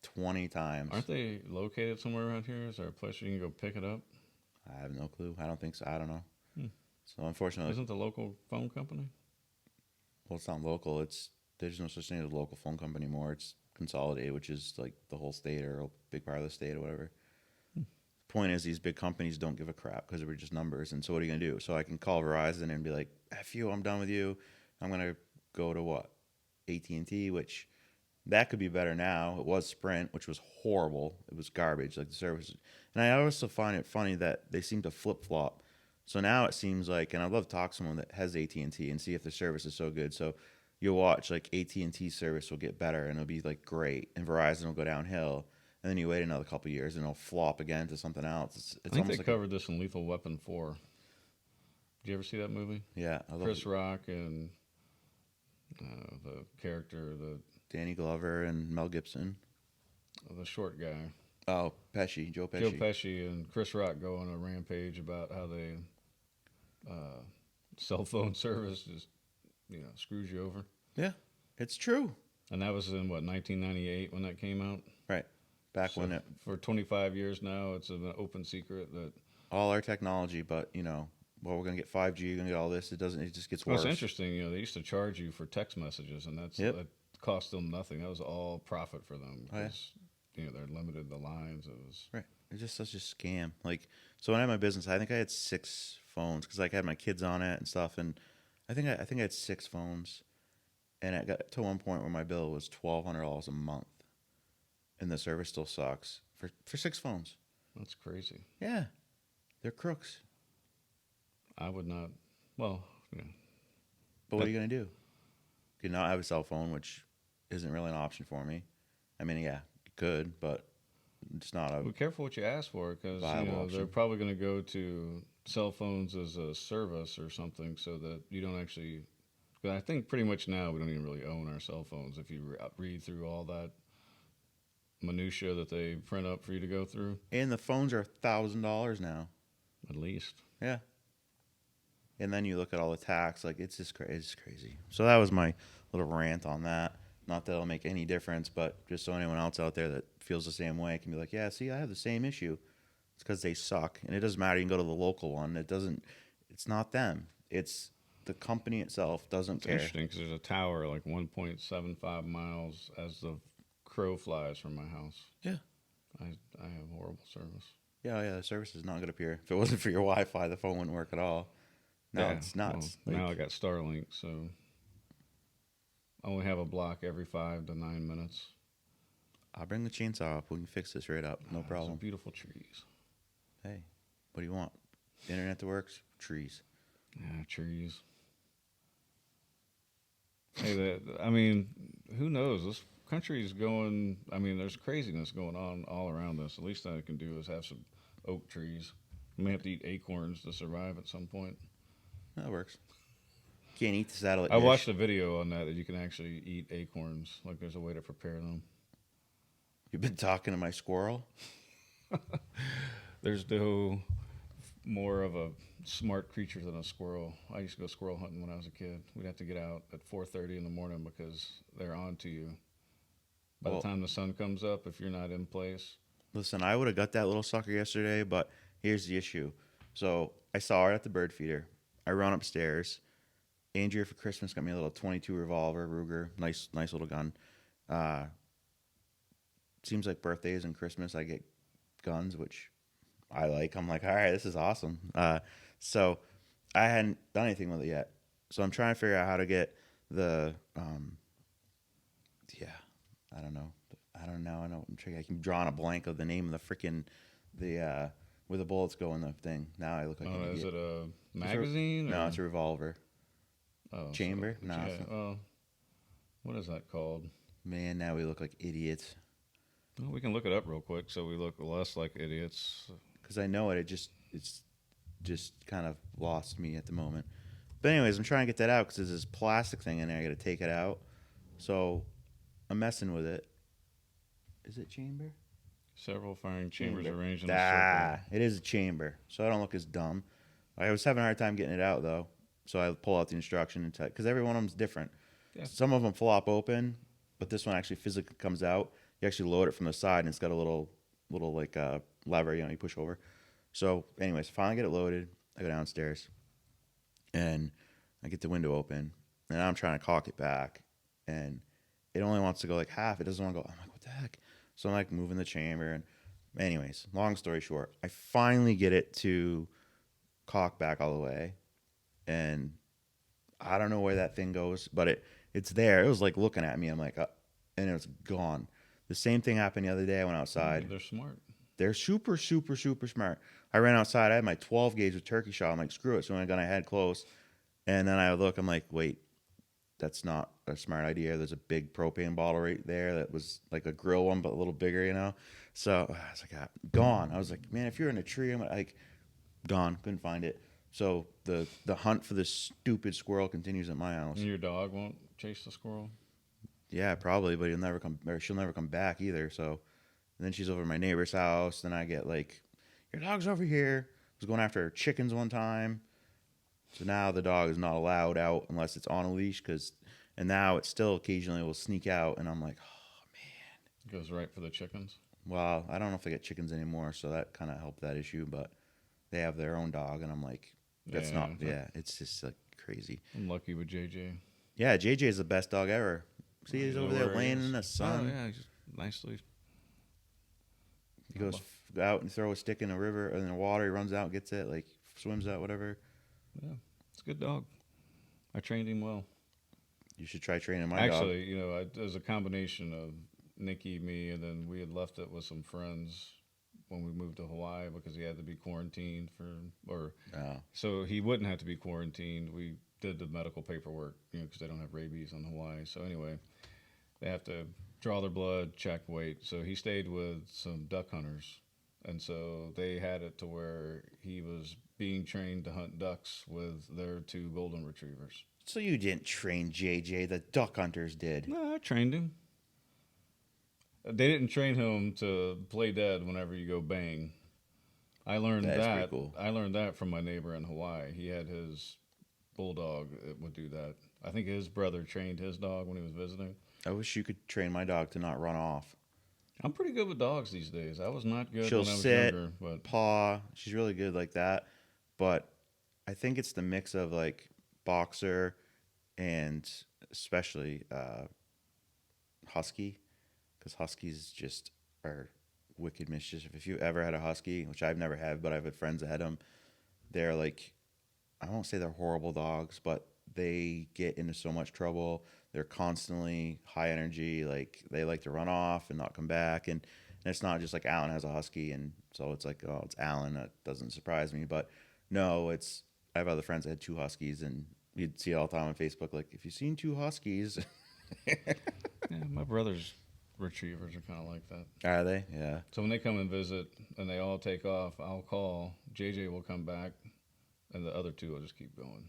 20 times. Aren't they located somewhere around here? Is there a place you can go pick it up? I have no clue. I don't think so. I don't know. Hmm. So unfortunately, Isn't the local phone company? well, it's not local. There's no such thing as a local phone company anymore. It's Consolidated, which is like the whole state or a big part of the state or whatever. The point is, these big companies don't give a crap because we're just numbers. And so what are you gonna do? So I can call Verizon and be like, "F you, I'm done with you. I'm gonna go to what? AT&T, which that could be better now. It was Sprint, which was horrible. It was garbage, like the service. And I also find it funny that they seem to flip flop. So now it seems like, and I'd love to talk to someone that has AT&T and see if the service is so good. So you'll watch like AT&T service will get better and it'll be like great, and Verizon will go downhill. And then you wait another couple of years and it'll flop again to something else. It's I think they almost like covered this in Lethal Weapon 4. Did you ever see that movie? yeah, I love Chris Rock and the character, Danny Glover and Mel Gibson. the short guy. Oh, Pesci, Joe Pesci. Joe Pesci and Chris Rock go on a rampage about how they cell phone service just screws you over. Yeah, it's true. And that was in what 1998 when that came out. Right. back So when it, for 25 years now, it's an open secret that. all our technology, but well, we're gonna get 5G, you're gonna get all this. It doesn't. It just gets Well, it's worse. interesting. They used to charge you for text messages, and Yep. that cost them nothing. That was all profit for them Oh, yeah. because they're limited the lines. It was Right. It's just such a scam. Like, so when I had my business, I think I had 6 phones because like I had my kids on it and stuff, and I think I had 6 phones, and it got to one point where my bill was $1,200 a month, and the service still sucks for 6 phones. that's crazy. Yeah, they're crooks. I would not. Well, But what are you gonna do? You not have a cell phone, which isn't really an option for me. I mean, yeah, you could, but it's not a be careful what you ask for because viable they're option. probably going to go to cell phones as a service or something, so that you don't actually. 'Cause I think pretty much now we don't even really own our cell phones. If you read through all that minutia that they print up for you to go through, And the phones are $1,000 now. at least. Yeah. And then you look at all the tax, like it's just it's crazy. So that was my little rant on that. Not that it'll make any difference, but just so anyone else out there that feels the same way can be like, yeah, see, I have the same issue. It's because they suck, and it doesn't matter. You can go to the local one. It doesn't. It's not them. It's the company itself doesn't It's care. interesting because there's a tower like 1.75 miles as the crow flies from my house. Yeah. I have horrible service. Yeah, yeah. The service is not good up here. If it wasn't for your Wi-Fi, the phone wouldn't work at all. No, Yeah, it's nuts. well, now I Like, got Starlink, so I only have a block every 5 to 9 minutes. I'll bring the chainsaw up. We can fix this right up. No Some problem. beautiful trees. Hey, what do you want? Internet that works? Trees. Yeah, trees. Hey, I mean, who knows? This country's going. I mean, there's craziness going on all around us. The least I can do is have some oak trees. I may have to eat acorns to survive at some point. That works. Can't eat the satellite I dish. watched a video on that you can actually eat acorns. Like there's a way to prepare them. You've been talking to my squirrel? There's no more of a smart creature than a squirrel. I used to go squirrel hunting when I was a kid. We'd have to get out at 4:30 in the morning because they're on to you. By Well- the time the sun comes up, if you're not in place, Listen, I would have got that little sucker yesterday, but here's the issue. So I saw her at the bird feeder. I run upstairs. Andrea for Christmas got me a little 22 revolver Ruger, nice little gun. Seems like birthdays and Christmas I get guns, which I like. I'm like, all right, this is awesome. So I hadn't done anything with it yet. So I'm trying to figure out how to get the yeah, I don't know. I know. I keep drawing a blank of the name of the freaking where the bullets go in the thing. Now I look like an is idiot. it a magazine? No, or? it's a revolver. Oh, chamber? So, No, yeah, it's not. well, what is that called? Man, now we look like idiots. Well, we can look it up real quick so we look less like idiots. Because I know it. It's just kind of lost me at the moment. But anyways, I'm trying to get that out because there's this plastic thing in there. I got to take it out. So I'm messing with it. Is it chamber? Several firing chambers Chamber. arranged in a circle. It is a chamber. So I don't look as dumb. I was having a hard time getting it out though. So I pull out the instruction and because every one of them's different. Yeah. Some of them flop open, but this one actually physically comes out. You actually load it from the side, and it's got a little like lever, you push over. So, anyways, finally get it loaded. I go downstairs, and I get the window open, and I'm trying to caulk it back, and it only wants to go like half. It doesn't want to go. I'm like, what the heck? So I'm like moving the chamber, and anyways, long story short, I finally get it to caulk back all the way, and I don't know where that thing goes, but it's there. It was like looking at me. I'm like, and it was gone. The same thing happened the other day. I went outside. They're smart. They're super, super, super smart. I ran outside. I had my 12 gauge with turkey shot. I'm like, screw it. So when I got my head close, and then I look, I'm like, wait, that's not a smart idea. There's a big propane bottle right there that was like a grill one, but a little bigger, So I was like, gone. I was like, man, if you're in a tree, I'm like, gone. Couldn't find it. So the hunt for this stupid squirrel continues at my house. And your dog won't chase the squirrel? Yeah, probably, but she'll never come back either. So and then she's over at my neighbor's house. Then I get like, your dog's over here. I was going after chickens one time. So now the dog is not allowed out unless it's on a leash and now it still occasionally will sneak out. And I'm like, oh, Goes right for the chickens. Well, I don't know if they get chickens anymore, so that kind of helped that issue. But they have their own dog, and I'm like, that's Yeah, not. Yeah, it's just like crazy. I'm lucky with JJ. Yeah, JJ is the best dog ever. See, he's You know over there where he laying is? in the Oh sun. yeah, just nicely. He goes out and throw a stick in the river in the water. He runs out, gets it, like swims out, whatever. Yeah, it's a good dog. I trained him well. You should try training my dog. Actually, it was a combination of Nikki, me, and then we had left it with some friends when we moved to Hawaii because he had to be quarantined or Oh, so he wouldn't have to be quarantined. We did the medical paperwork, because they don't have rabies on Hawaii. So anyway, they have to draw their blood, check weight. So he stayed with some duck hunters, and so they had it to where he was being trained to hunt ducks with their two golden retrievers. so you didn't train JJ? The duck hunters did. No, I trained him. They didn't train him to play dead whenever you go bang. I learned That is pretty that. cool. I learned that from my neighbor in Hawaii. He had his bulldog that would do that. I think his brother trained his dog when he was visiting. I wish you could train my dog to not run off. I'm pretty good with dogs these days. I was not good She'll when I was sit, younger, but paw. She's really good like that. But I think it's the mix of like boxer and especially husky, because huskies just are wicked mischief. If you ever had a husky, which I've never had, but I've had friends that had them, they're like, I won't say they're horrible dogs, but they get into so much trouble. They're constantly high energy. Like they like to run off and not come back. And it's not just like Alan has a husky, and so it's like, oh, it's Alan. That doesn't surprise me. But no, it's I have other friends that had two huskies, and you'd see it all the time on Facebook. Like, if you've seen two huskies, yeah, my brother's retrievers are kind of like that. are they? Yeah. So when they come and visit and they all take off, I'll call. JJ will come back, and the other two will just keep going.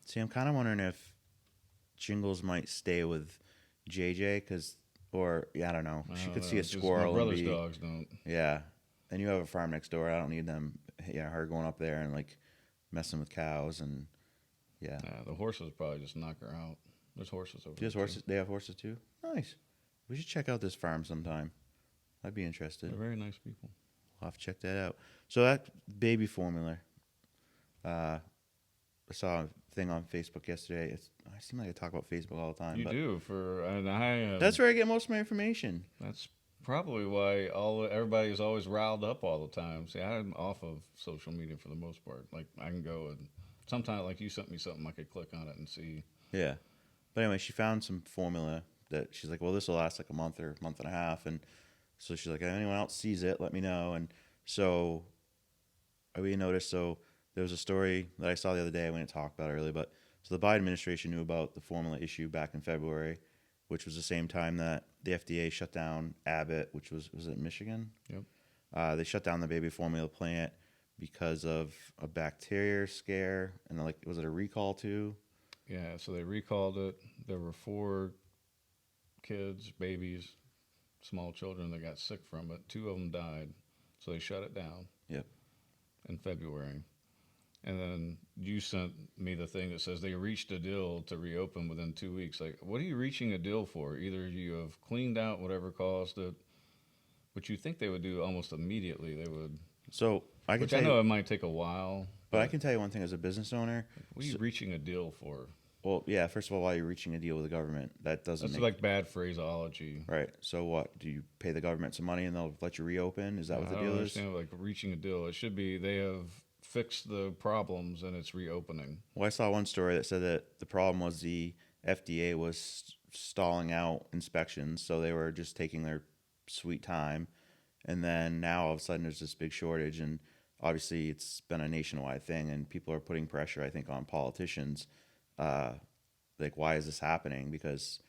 See, I'm kind of wondering if Jingles might stay with JJ, or yeah, I don't know. She could see a 'Cause squirrel My and brother's be, dogs don't. yeah. And you have a farm next door. I don't need them. Yeah, her going up there and like messing with cows and yeah. The horses probably just knock her out. There's horses over She has there. horses. They have horses too. Nice. We should check out this farm sometime. I'd be interested. They're very nice people. I'll have to check that out. So that baby formula. I saw a thing on Facebook yesterday. I seem like I talk about Facebook all the time. You but do and I. That's where I get most of my information. That's probably why everybody is always riled up all the time. See, I'm off of social media for the most part. Like I can go and sometimes, like you sent me something, I could click on it and see. Yeah. But anyway, she found some formula that she's like, well, this will last like a month or a month and a half. And so she's like, if anyone else sees it, let me know. And so we noticed, so there was a story that I saw the other day. We didn't talk about it really, but so the Biden administration knew about the formula issue back in February, which was the same time that the FDA shut down Abbott, which was it Michigan? Yep. They shut down the baby formula plant because of a bacteria scare. And like, was it a recall too? Yeah, so they recalled it. There were 4 kids, babies, small children that got sick from it. 2 of them died, so they shut it down. Yep. In February, and then you sent me the thing that says they reached a deal to reopen within 2 weeks. Like, what are you reaching a deal for? Either you have cleaned out whatever caused it, but you think they would do almost immediately. They would. So I can Which tell I know you, it might take a while. but I can tell you one thing as a business owner. What are you reaching a deal for? Well, yeah. First of all, why are you reaching a deal with the government? That doesn't That's make like bad phraseology. right. So what? Do you pay the government some money and they'll let you reopen? Is that what the I don't deal is? understand like reaching a deal. It should be they have fixed the problems and it's reopening. Well, I saw one story that said that the problem was the FDA was stalling out inspections, so they were just taking their sweet time. And then now all of a sudden there's this big shortage, and obviously it's been a nationwide thing, and people are putting pressure, I think, on politicians. Like, why is this happening? Because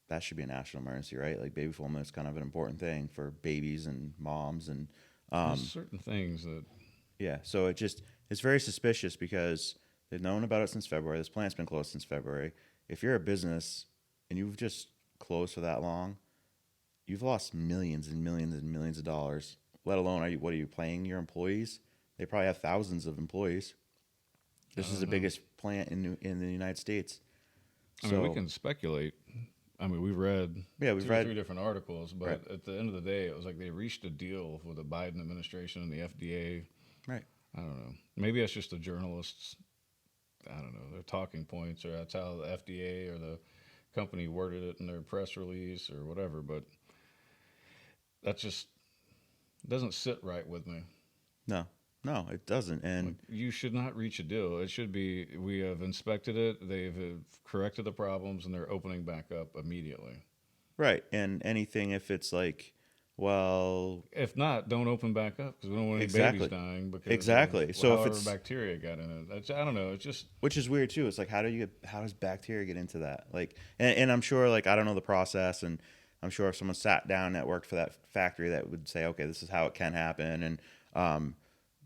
that should be a national emergency, right? Like, baby formula is kind of an important thing for babies and moms, and There's certain things that yeah. So it's very suspicious because they've known about it since February. This plant's been closed since February. If you're a business and you've just closed for that long, you've lost millions and millions and millions of dollars. Let alone, what are you paying your employees? They probably have thousands of employees. This is the biggest plant in the United States. I mean, we can speculate. I mean, we read Yeah, we've two or three read. different articles, Right. but at the end of the day, it was like they reached a deal with the Biden administration and the FDA. Right. I don't know. Maybe that's just the journalists. I don't know, their talking points, or that's how the FDA or the company worded it in their press release or whatever. But that just doesn't sit right with me. No, no, it doesn't. Like, And you should not reach a deal. It should be we have inspected it, they've corrected the problems, and they're opening back up immediately. right. And anything, if it's like, well, If not, don't open back up because we don't want any babies exactly, dying because of exactly. So if however it's, bacteria got in it. I don't know. It's just which is weird too. It's like, how does bacteria get into that? Like, and I'm sure, like, I don't know the process, and I'm sure if someone sat down that worked for that factory, that would say, okay, this is how it can happen. And,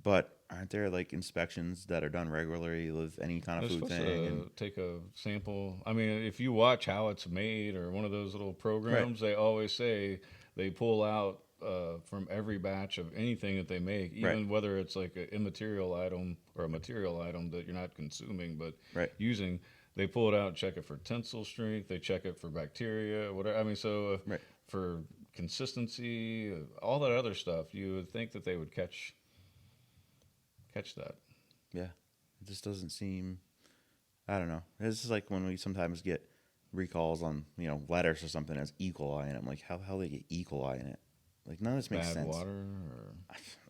but aren't there like inspections that are done regularly with any kind of they're food supposed thing? to And take a sample. I mean, if you watch how it's made or one of those little right, programs, they always say they pull out from every batch of anything that they make, right, even whether it's like an immaterial item or a material item that you're not consuming but right, using. They pull it out and check it for tensile strength. They check it for bacteria, whatever. I mean, so right. for consistency, all that other stuff, you would think that they would catch that. Yeah, it just doesn't seem. I don't know. It's just like when we sometimes get recalls on letters or something as E. coli, and I'm like, how the hell do they get E. coli in it? Like none of this makes Bad sense. water, or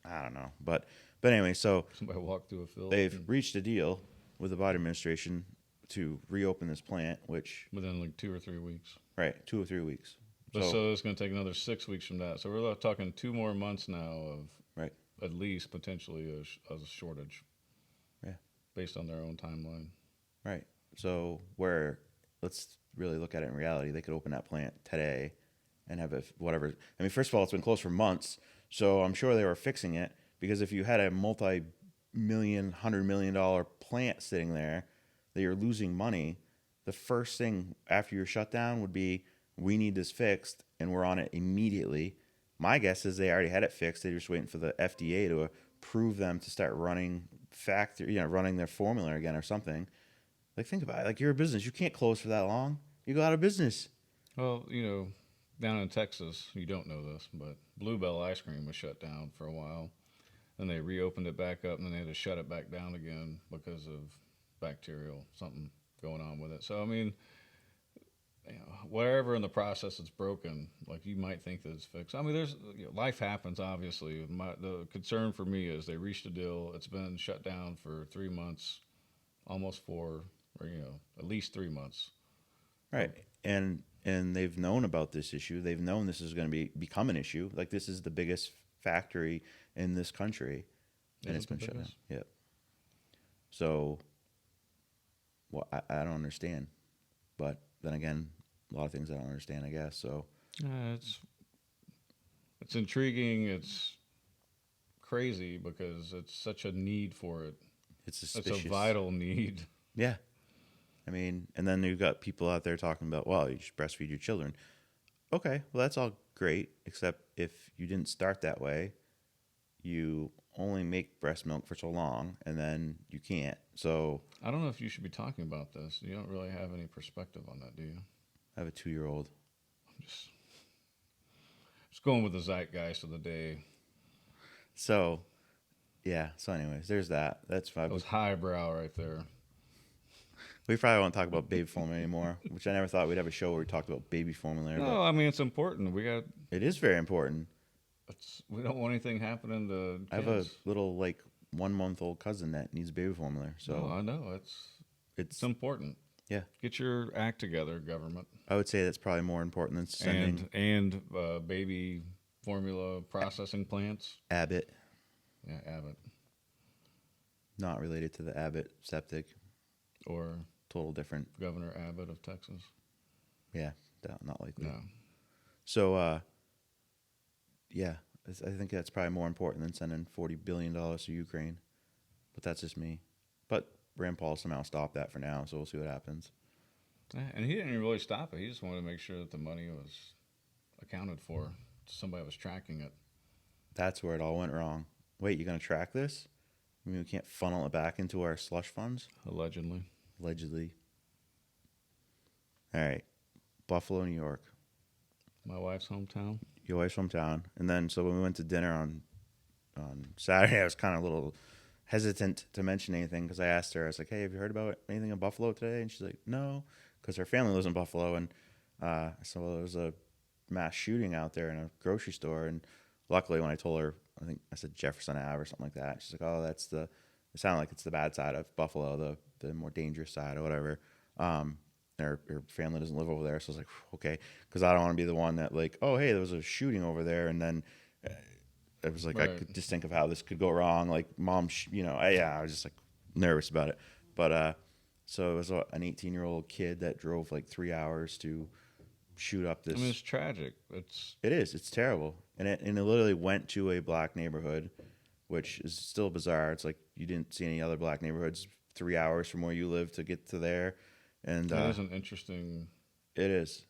I don't know, but anyway, so somebody walked through a field they've reached a deal with the Biden administration to reopen this plant, which within like 2 or 3 weeks. right 2 or 3 weeks. But So so it's going to take another 6 weeks from that. So we're talking 2 more months now of right, at least potentially a shortage yeah, based on their own timeline. right. So where let's really look at it in reality, they could open that plant today and have it whatever. I mean, first of all, it's been closed for months, so I'm sure they were fixing it because if you had a multi-million, $100 million plant sitting there that you're losing money, the first thing after your shutdown would be we need this fixed and we're on it immediately. My guess is they already had it fixed. They're just waiting for the FDA to approve them to start running running their formula again or something. Like think about it. Like you're a business, you can't close for that long. You go out of business. Well, down in Texas, you don't know this, but Bluebell ice cream was shut down for a while. Then they reopened it back up, and then they had to shut it back down again because of bacterial something going on with it. So I mean, wherever in the process it's broken, like you might think that it's fixed. I mean, there's life happens. Obviously, the concern for me is they reached a deal. It's been shut down for 3 months, almost 4, or at least 3 months. Right. And they've known about this issue. They've known this is going to become an issue. Like this is the biggest factory in this country, and Is it's it the been shut down. biggest? Yep. So, well, I don't understand, but then again, a lot of things I don't understand. I guess so. It's intriguing. It's crazy because it's such a need for it. It's It's suspicious. a vital need. Yeah. I mean, and then you've got people out there talking about, well, you should breastfeed your children. Okay, well, that's all great, except if you didn't start that way, you only make breast milk for so long, and then you can't. So I don't know if you should be talking about this. You don't really have any perspective on that, do you? I have a 2-year-old. I'm just going with the zeitgeist of the day. So, yeah. So, anyways, there's that. That's fine. That was highbrow right there. We probably won't talk about baby formula anymore, which I never thought we'd have a show where we talked about baby formula. No, I mean it's important. It is very important. We don't want anything happening to kids. I have a little 1-month-old cousin that needs baby formula. So No, I know it's important. Yeah. Get your act together, government. I would say that's probably more important than sending And baby formula processing plants. Abbott. Yeah, Abbott Not related to the Abbott septic. or Total different. Governor Abbott of Texas. Yeah, not likely. No. So, yeah, I think that's probably more important than sending $40 billion to Ukraine. But that's just me. But Rand Paul somehow stopped that for now, so we'll see what happens. Yeah, and he didn't really stop it. He just wanted to make sure that the money was accounted for. Somebody was tracking it. That's where it all went wrong. Wait, you're going to track this? I mean, we can't funnel it back into our slush funds? Allegedly. Allegedly. All right. Buffalo, New York. My wife's hometown. Your wife's hometown. And then so when we went to dinner on Saturday, I was kind of a little hesitant to mention anything because I asked her, I was like, "Hey, have you heard about anything in Buffalo today?" And she's like, "No," because her family lives in Buffalo. And so well, there was a mass shooting out there in a grocery store. And luckily, when I told her, I think I said Jefferson Ave or something like that, she's like, "Oh, that's the." It sounded like it's the bad side of Buffalo, the more dangerous side or whatever. Her family doesn't live over there, so I was like, okay, because I don't want to be the one that like, oh, hey, there was a shooting over there, and then it was like I Right. could just think of how this could go wrong. Like mom, I was just like nervous about it. But so it was an 18-year-old kid that drove like 3 hours to shoot up I this. mean, it's tragic. It's It's terrible, and it literally went to a black neighborhood, which is still bizarre. It's like you didn't see any other black neighborhoods 3 hours from where you live to get to there, and that is an interesting. it is.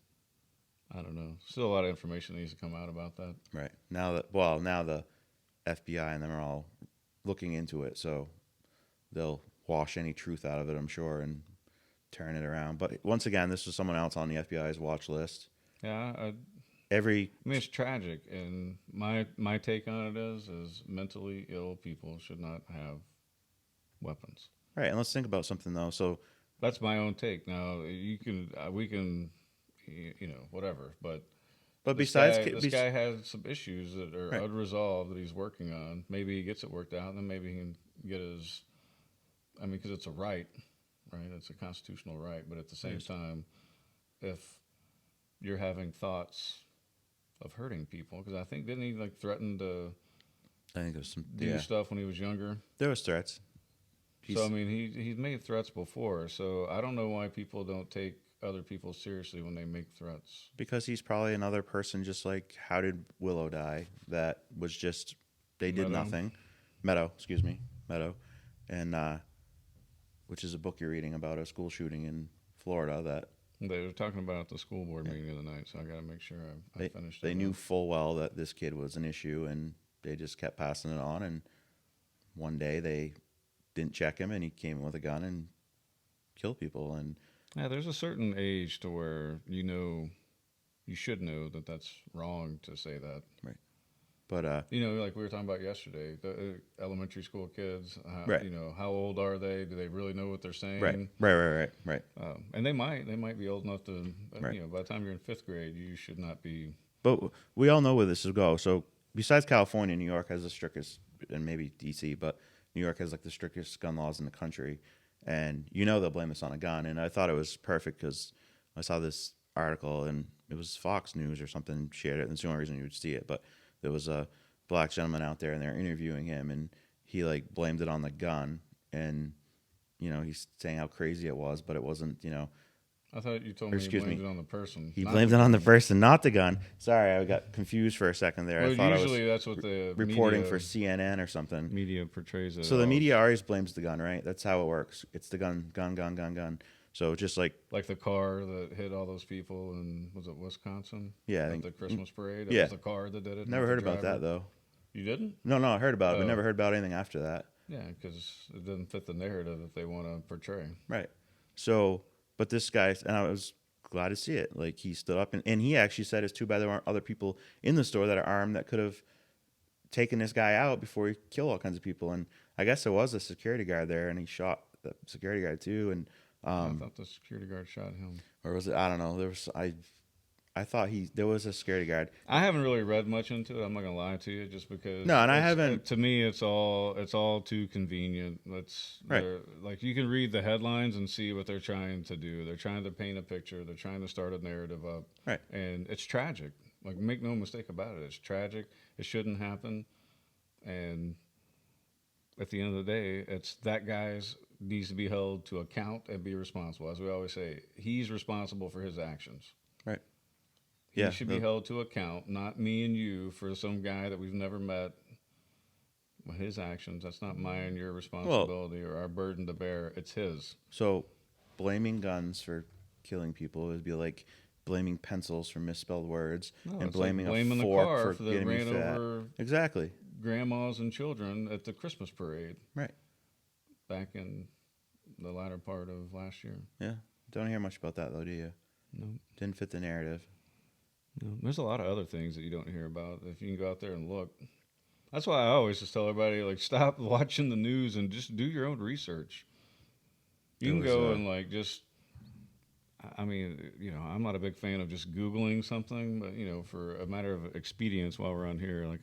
I don't know. Still a lot of information needs to come out about that. Right. Now the FBI and them are all looking into it, so they'll wash any truth out of it, I'm sure, and turn it around. But once again, this was someone else on the FBI's watch list. Yeah, Every I mean, it's tragic, and my take on it is mentally ill people should not have weapons. right, and let's think about something though. So, That's my own take. Now you can we can whatever, but but this besides, this guy has some issues that are right, unresolved that he's working on. Maybe he gets it worked out, and then maybe he can get his. I mean, because it's a right? It's a constitutional right, but at the same Yes. time, if you're having thoughts of hurting people, because I think didn't he like threaten to I think there's some. do Yeah, stuff when he was younger? there was threats. So I mean, he's made threats before. So I don't know why people don't take other people seriously when they make threats. Because he's probably another person, just like how did Willow die? That was just they did Meadow. nothing. Meadow, excuse me, Meadow, and which is a book you're reading about a school shooting in Florida that They were talking about at the school board meeting the other night, so I got to make sure I finish. they that knew up. full well that this kid was an issue, and they just kept passing it on. And one day they didn't check him, and he came in with a gun and killed people. And Yeah, there's a certain age to where you should know that that's wrong to say that. but Like we were talking about yesterday, the elementary school kids. Right. How old are they? Do they really know what they're saying? right. And they might be old enough to. Right. By the time you're in fifth grade, you should not be. But we all know where this will go. So besides California, New York has the strictest, and maybe DC, but New York has like the strictest gun laws in the country. And they'll blame this on a gun. And I thought it was perfect because I saw this article and it was Fox News or something shared it. And it's the only reason you would see it. But there was a black gentleman out there and they're interviewing him and he like blamed it on the gun. And, he's saying how crazy it was, but it wasn't, I thought you told me you blamed it on the person. he not blamed the it on the gun. person, not the gun. Sorry, I got confused for a second there. Well, I thought usually I was that's what the reporting media, for CNN or something. media portrays it. So the as. media always blames the gun, right? That's how it works. It's the gun. So just like Like the car that hit all those people in, was it Wisconsin? Yeah, I At think- the Christmas parade. It yeah. was the car that did it. never not heard the about driver. that though. You didn't? No, I heard about it, but Oh. never heard about anything after that. Yeah, because it doesn't fit the narrative that they want to portray. Right. So, but this guy, and I was glad to see it. Like he stood up and he actually said it's too bad there aren't other people in the store that are armed that could have taken this guy out before he killed all kinds of people. And I guess there was a security guard there and he shot the security guard too. And, I thought the security guard shot him. or was it, I don't know. I thought there was a security guard. I haven't really read much into it. I'm not gonna lie to you, just because. No, and I haven't- To me, it's all too convenient. Right. Like you can read the headlines and see what they're trying to do. They're trying to paint a picture. They're trying to start a narrative up. Right. And it's tragic. Like make no mistake about it. It's tragic. It shouldn't happen. And at the end of the day, it's that guy's needs to be held to account and be responsible. As we always say, he's responsible for his actions. Right. He Yeah, should be held to account, not me and you for some guy that we've never met. Well, his actions, that's not mine, your responsibility or our burden to bear. It's his. So blaming guns for killing people would be like blaming pencils for misspelled words No, and it's like blaming blaming a the fork car for that getting me ran fat. over Exactly. grandmas and children at the Christmas parade Right. back in the latter part of last year. Yeah. Don't hear much about that though, do you? No, Didn't fit the narrative. no. There's a lot of other things that you don't hear about if you can go out there and look. That's why I always just tell everybody, like, stop watching the news and just do your own research. You There can was go and, like, just, I mean, I'm not a big fan of just Googling something, but, for a matter of expedience while we're on here, like,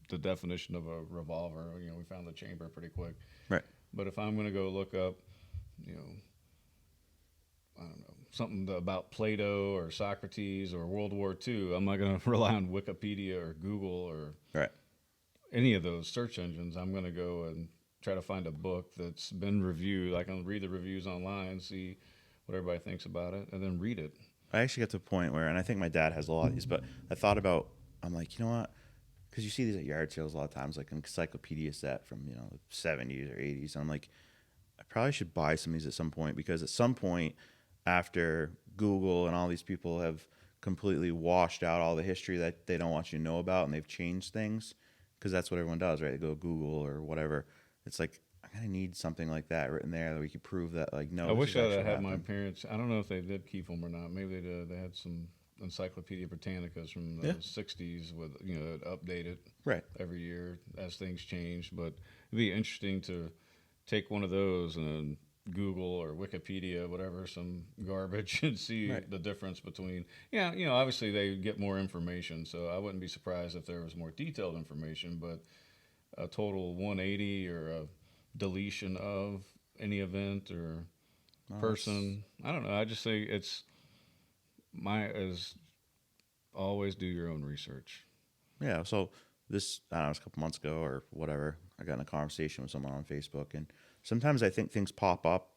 the definition of a revolver, we found the chamber pretty quick. right. But if I'm going to go look up, you know, I don't know, something about Plato or Socrates or World War II, I'm not going to rely on Wikipedia or Google or Right. any of those search engines. I'm going to go and try to find a book that's been reviewed. I can read the reviews online, see what everybody thinks about it, and then read it. I actually got to a point where, and I think my dad has a lot of these, but I thought about, I'm like, you know what? Because you see these at yard sales a lot of times, like an encyclopedia set from, the 70s or 80s. And I'm like, I probably should buy some of these at some point, because at some point, after Google and all these people have completely washed out all the history that they don't want you to know about, and they've changed things, because that's what everyone does, right? They go Google or whatever. It's like, I kind of need something like that written there that we could prove that, like, no. I wish I I'd have had my parents. I don't know if they did keep them or not. Maybe they did. They had some Encyclopedia Britannicas from the 60s with, updated Right. every year as things change. But it'd be interesting to take one of those and then Google or Wikipedia, whatever, some garbage, and see Right. the difference between. Yeah, obviously they get more information, so I wouldn't be surprised if there was more detailed information. But a total 180 or a deletion of any event or person, I don't know. I just say it's as always, do your own research. Yeah. So this, I don't know, it was a couple months ago or whatever, I got in a conversation with someone on Facebook, and sometimes I think things pop up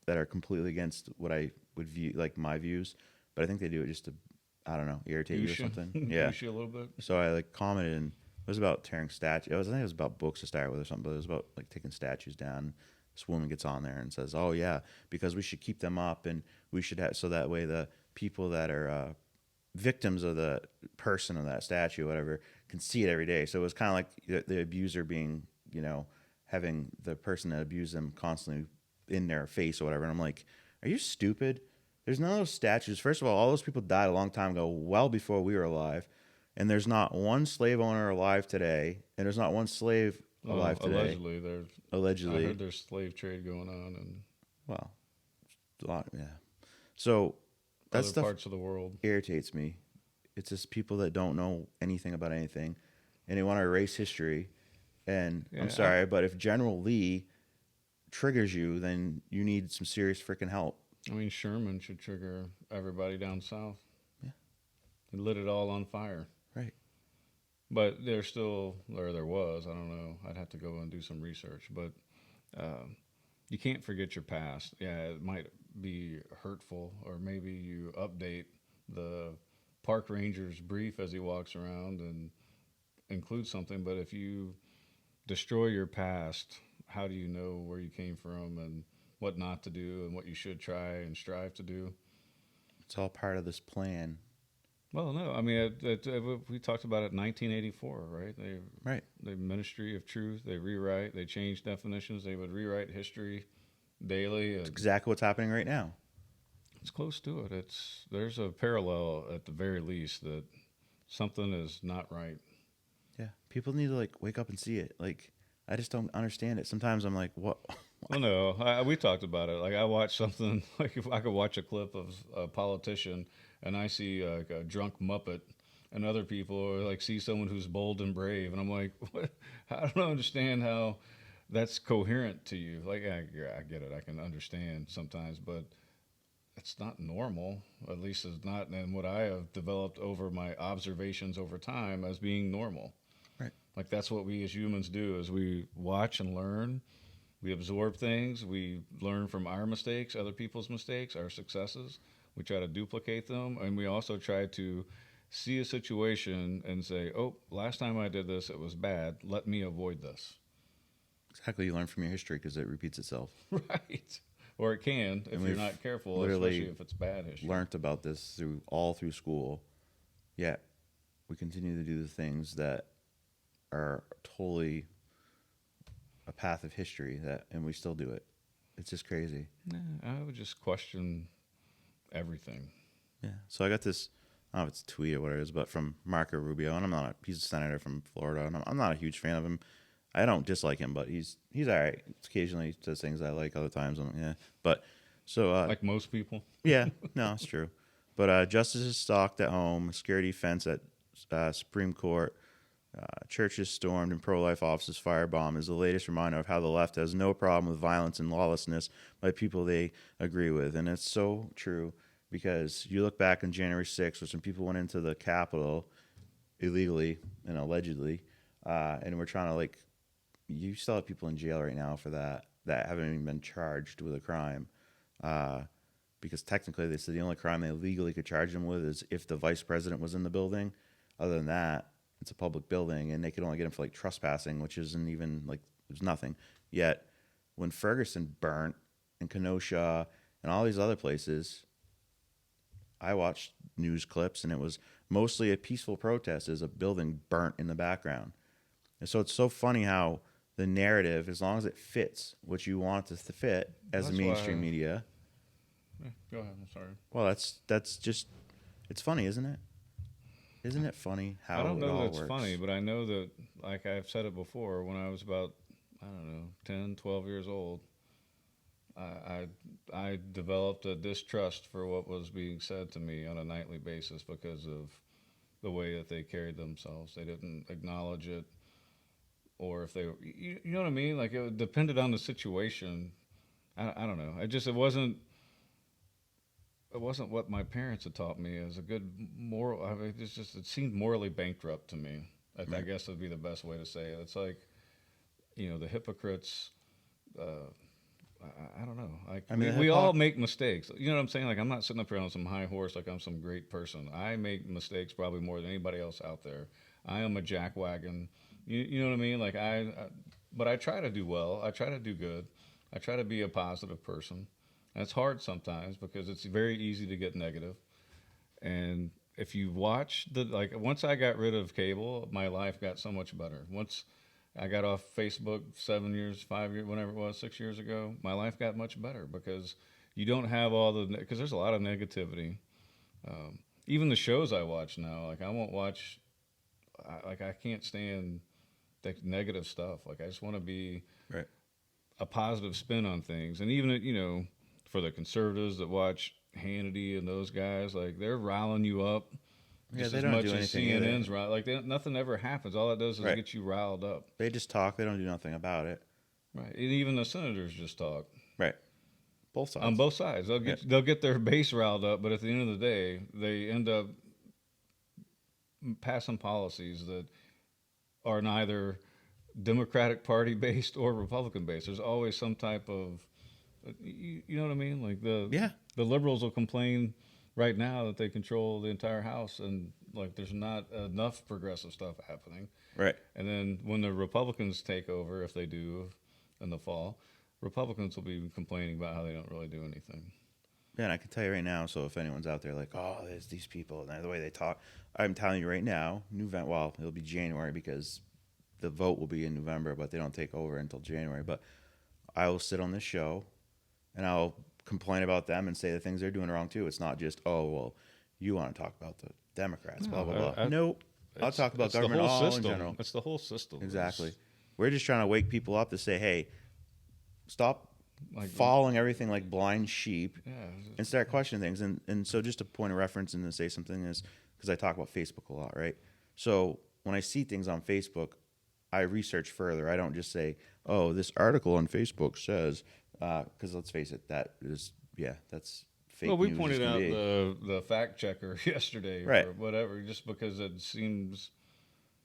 that are completely against what I would view, like my views, but I think they do it just to, I don't know, irritate you or something. Yeah. Push you a little bit. So I like commented, and it was about tearing statues. I think it was about books to start with or something, but it was about like taking statues down. This woman gets on there and says, "Oh yeah, because we should keep them up, and we should have, so that way the people that are victims of the person of that statue, or whatever, can see it every day." So it was kind of like the abuser being, having the person that abused them constantly in their face or whatever. And I'm like, are you stupid? There's none of those statues. First of all those people died a long time ago, well before we were alive. And there's not one slave owner alive today. And there's not one slave alive today. Allegedly. I heard there's slave trade going on and well, a lot, yeah. So that other stuff parts of the world irritates me. It's just people that don't know anything about anything, and they want to erase history. And I'm sorry, but if General Lee triggers you, then you need some serious freaking help. I mean, Sherman should trigger everybody down south. Yeah. He lit it all on fire. Right. But there was, I don't know, I'd have to go and do some research, but you can't forget your past. Yeah, it might be hurtful, or maybe you update the park ranger's brief as he walks around and include something, but if you destroy your past, how do you know where you came from and what not to do and what you should try and strive to do? It's all part of this plan. Well, no, I mean, we talked about it in 1984, right? Right. The Ministry of Truth, they change definitions, they would rewrite history daily. It's exactly what's happening right now. It's close to it. There's a parallel at the very least that something is not right. Yeah. People need to like wake up and see it. Like, I just don't understand it. Sometimes I'm like, what? Well, no, we talked about it. Like, I watched something, like if I could watch a clip of a politician and I see like a drunk Muppet, and other people like see someone who's bold and brave, and I'm like, what? I don't understand how that's coherent to you. Like, I get it. I can understand sometimes, but it's not normal. At least it's not in what I have developed over my observations over time as being normal. Right. Like, that's what we as humans do, is we watch and learn. We absorb things. We learn from our mistakes, other people's mistakes, our successes. We try to duplicate them. And we also try to see a situation and say, oh, last time I did this, it was bad. Let me avoid this. Exactly. You learn from your history because it repeats itself. Right. Or it can if you're not careful, especially if it's bad history. Learned about this all through school. Yet we continue to do the things that are totally a path of history, and we still do it. It's just crazy. I would just question everything. Yeah. So I got this. I don't know if it's a tweet or what it is, but from Marco Rubio, and he's a senator from Florida, and I'm not a huge fan of him. I don't dislike him, but he's all right. Occasionally he says things I like. Other times, yeah. But so Like most people. yeah, no, it's true. But justices stalked at home, security fence at Supreme Court, churches stormed, and pro-life offices firebombed is the latest reminder of how the left has no problem with violence and lawlessness by people they agree with. And it's so true because you look back on January 6th, which when people went into the Capitol illegally and allegedly, and we're trying to you still have people in jail right now for that haven't even been charged with a crime. Because technically they said the only crime they legally could charge them with is if the vice president was in the building. Other than that, it's a public building, and they could only get him for trespassing, which isn't even there's nothing. Yet, when Ferguson burnt and Kenosha and all these other places, I watched news clips, and it was mostly a peaceful protest as a building burnt in the background. And so it's so funny how the narrative, as long as it fits what you want it to fit as That's a mainstream why- media, Yeah, go ahead. I'm sorry. well, that's just it's funny, isn't it? Isn't it funny how I don't it know all that it's works? funny, but I know that, like I've said it before, when I was about, I don't know, 10, 12 years old, I developed a distrust for what was being said to me on a nightly basis because of the way that they carried themselves. They didn't acknowledge it, or if they, you know what I mean? Like it depended on the situation. I don't know. It wasn't what my parents had taught me as a good moral. I mean, it seemed morally bankrupt to me. I Right. guess would be the best way to say it. It's like, the hypocrites. I don't know. Like I mean, we all make mistakes. You know what I'm saying? Like I'm not sitting up here on some high horse like I'm some great person. I make mistakes probably more than anybody else out there. I am a jackwagon. You know what I mean? Like but I try to do well. I try to do good. I try to be a positive person. And it's hard sometimes because it's very easy to get negative. And if you watch once I got rid of cable, my life got so much better. Once I got off Facebook 7 years, 5 years, whatever it was, 6 years ago, my life got much better because you don't have because there's a lot of negativity. Even the shows I watch now, like I won't watch, I can't stand the negative stuff. Like I just want to be right. a positive spin on things. And even, for the conservatives that watch Hannity and those guys, like they're riling you up Yeah, just they as don't much do as anything CNN's riled. Like nothing ever happens. All it does is Right. get you riled up. They just talk. They don't do nothing about it. Right. And even the senators just talk. Right. Both sides. On both sides. They'll get their base riled up, but at the end of the day, they end up passing policies that are neither Democratic Party based or Republican based. There's always some type of, you know what I mean? Like the liberals will complain right now that they control the entire House, and like there's not enough progressive stuff happening. Right. And then when the Republicans take over, if they do in the fall, Republicans will be complaining about how they don't really do anything. Yeah, and I can tell you right now, so if anyone's out there like, oh, there's these people and the way they talk, I'm telling you right now, it'll be January because the vote will be in November, but they don't take over until January. But I will sit on this show and I'll complain about them and say the things they're doing wrong too. It's not just, oh, well, you want to talk about the Democrats, blah, blah, blah. Nope. I'll talk about government the whole all system. in general. It's the whole system. Exactly. We're just trying to wake people up to say, hey, stop Like- following everything like blind sheep Yeah. and start questioning things. And so just a point of reference and to say something is because I talk about Facebook a lot, right? So when I see things on Facebook, I research further. I don't just say, oh, this article on Facebook says, because let's face it, that's fake Well, we news pointed as can out be. the fact checker yesterday, Right. or whatever, just because it seems.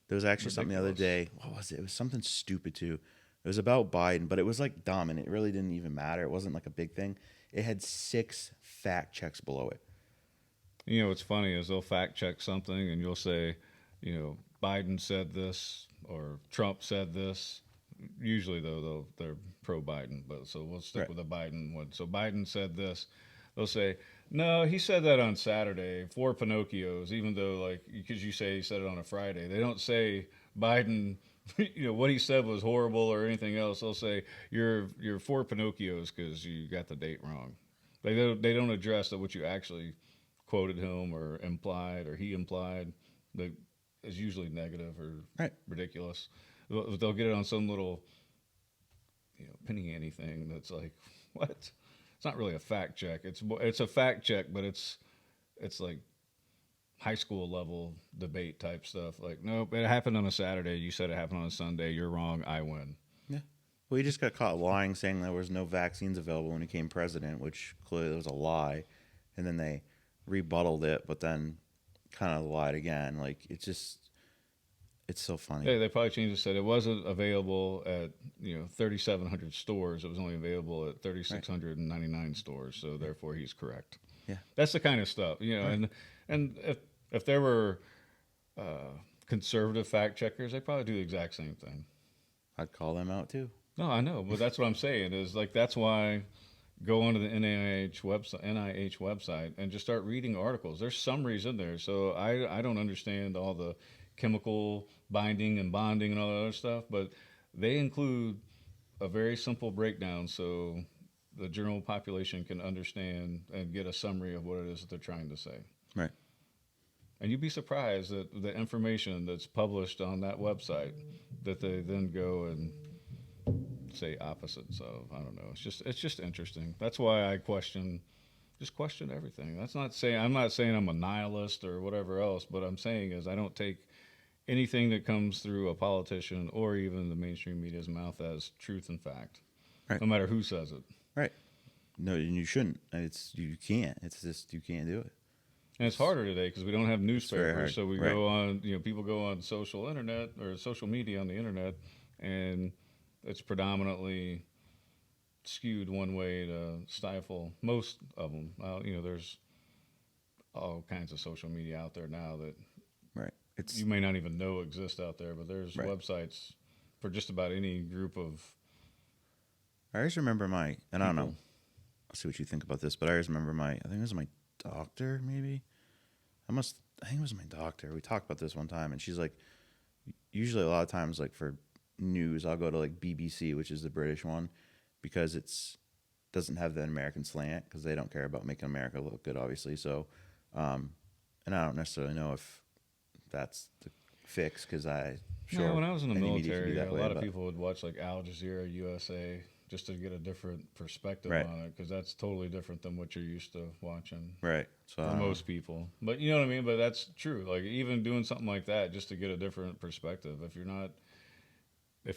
There was actually something the other ridiculous. day. What was it? It was something stupid too. It was about Biden, but it was like dumb, and it really didn't even matter. It wasn't like a big thing. It had 6 fact checks below it. You know, what's funny is they'll fact check something, and you'll say, Biden said this or Trump said this. Usually, though, they're pro Biden, but so we'll stick Right. with the Biden one. So Biden said this. They'll say, no, he said that on Saturday for Pinocchios, even though, because you say he said it on a Friday. They don't say Biden, what he said was horrible or anything else. They'll say, you're for Pinocchios because you got the date wrong. They don't address that what you actually quoted him or implied or he implied that is usually negative or Right. ridiculous. They'll get it on some little, penny ante thing that's like, what? It's not really a fact check. It's a fact check, but it's like high school level debate type stuff. Like, nope, it happened on a Saturday. You said it happened on a Sunday. You're wrong. I win. Yeah. Well, he just got caught lying, saying there was no vaccines available when he became president, which clearly was a lie. And then they rebutted it, but then kind of lied again. Like, it's so funny. Yeah, they probably changed it. Said it wasn't available at 3,700 stores. It was only available at 3,699 stores. So therefore, he's correct. Yeah. That's the kind of stuff, Right. and if there were conservative fact checkers, they probably do the exact same thing. I'd call them out too. No, I know, but that's what I'm saying is like that's why go onto the NIH website and just start reading articles. There's summaries in there, so I don't understand all the chemical binding and bonding and all that other stuff, but they include a very simple breakdown so the general population can understand and get a summary of what it is that they're trying to say. Right. And you'd be surprised that the information that's published on that website that they then go and say opposites of. I don't know. It's just interesting. That's why I question everything. I'm not saying I'm a nihilist or whatever else, but I'm saying is I don't take anything that comes through a politician or even the mainstream media's mouth as truth and fact. Right. No matter who says it. Right. No, and you shouldn't. You can't. It's just you can't do it. And it's harder today because we don't have very newspapers. hard. So we Right. go on, people go on social internet or social media on the internet, and it's predominantly skewed one way to stifle most of them. There's all kinds of social media out there now that Right. It's you may not even know exist out there, but there's Right. websites for just about any group of I always remember and I don't know. people. I'll see what you think about this, but I always remember I think it was my doctor, maybe. I think it was my doctor. We talked about this one time, and she's like, usually a lot of times, like for news, I'll go to like BBC, which is the British one, because doesn't have the American slant because they don't care about making America look good, obviously. So, and I don't necessarily know if that's the fix because No, when I was in the any media can be military, that a way, lot of but- people would watch like Al Jazeera, USA, just to get a different perspective Right. on it because that's totally different than what you're used to watching. Right. So For most people. But you know what I mean? But that's true. Like even doing something like that just to get a different perspective. If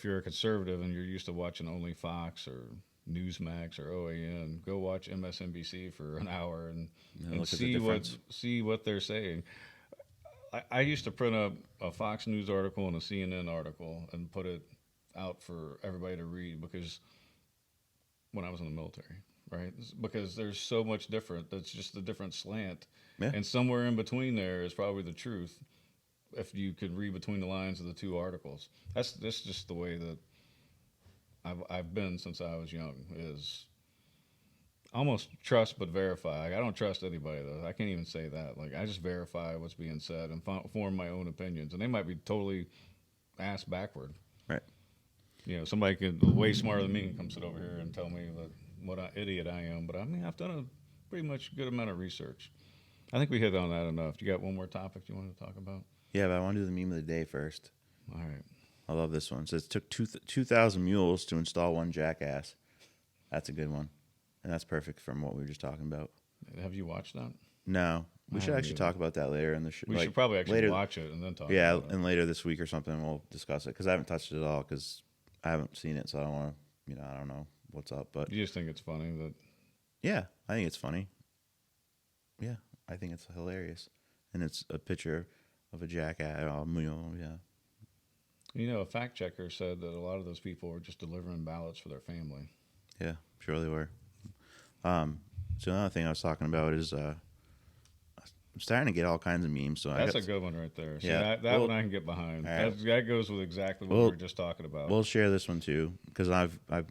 you're a conservative and you're used to watching only Fox or Newsmax or OAN, go watch MSNBC for an hour and look at the see what they're saying. I used to print up a Fox News article and a CNN article and put it out for everybody to read because when I was in the military, right? Because there's so much different. That's just a different slant. Yeah. And somewhere in between there is probably the truth if you could read between the lines of the two articles. That's just the way that I've been since I was young is almost trust but verify. I don't trust anybody though. I can't even say that. Like I just verify what's being said and form my own opinions, and they might be totally ass backward. Right. Somebody could way smarter than me can come sit over here and tell me that what an idiot I am. But I mean, I've done a pretty much good amount of research. I think we hit on that enough. You got one more topic you want to talk about? Yeah, but I want to do the meme of the day first. All right. I love this one. It says it took 2,000 mules to install one jackass. That's a good one. And that's perfect from what we were just talking about. Have you watched that? No. We I should haven't actually either. talk about that later in the show. We should probably actually watch it and then talk Yeah, about it. and later this week or something we'll discuss it because I haven't touched it at all because I haven't seen it, so I don't want to, I don't know what's up. But You just think it's funny that yeah, I think it's funny. Yeah, I think it's hilarious. And it's a picture of a jackass. Oh, mule, yeah. a fact checker said that a lot of those people were just delivering ballots for their family. Yeah, sure they were. So another thing I was talking about is I'm starting to get all kinds of memes. So That's a good one right there. See, Yeah, that one I can get behind. all right. That goes with exactly what we were just talking about. We'll share this one too because I'm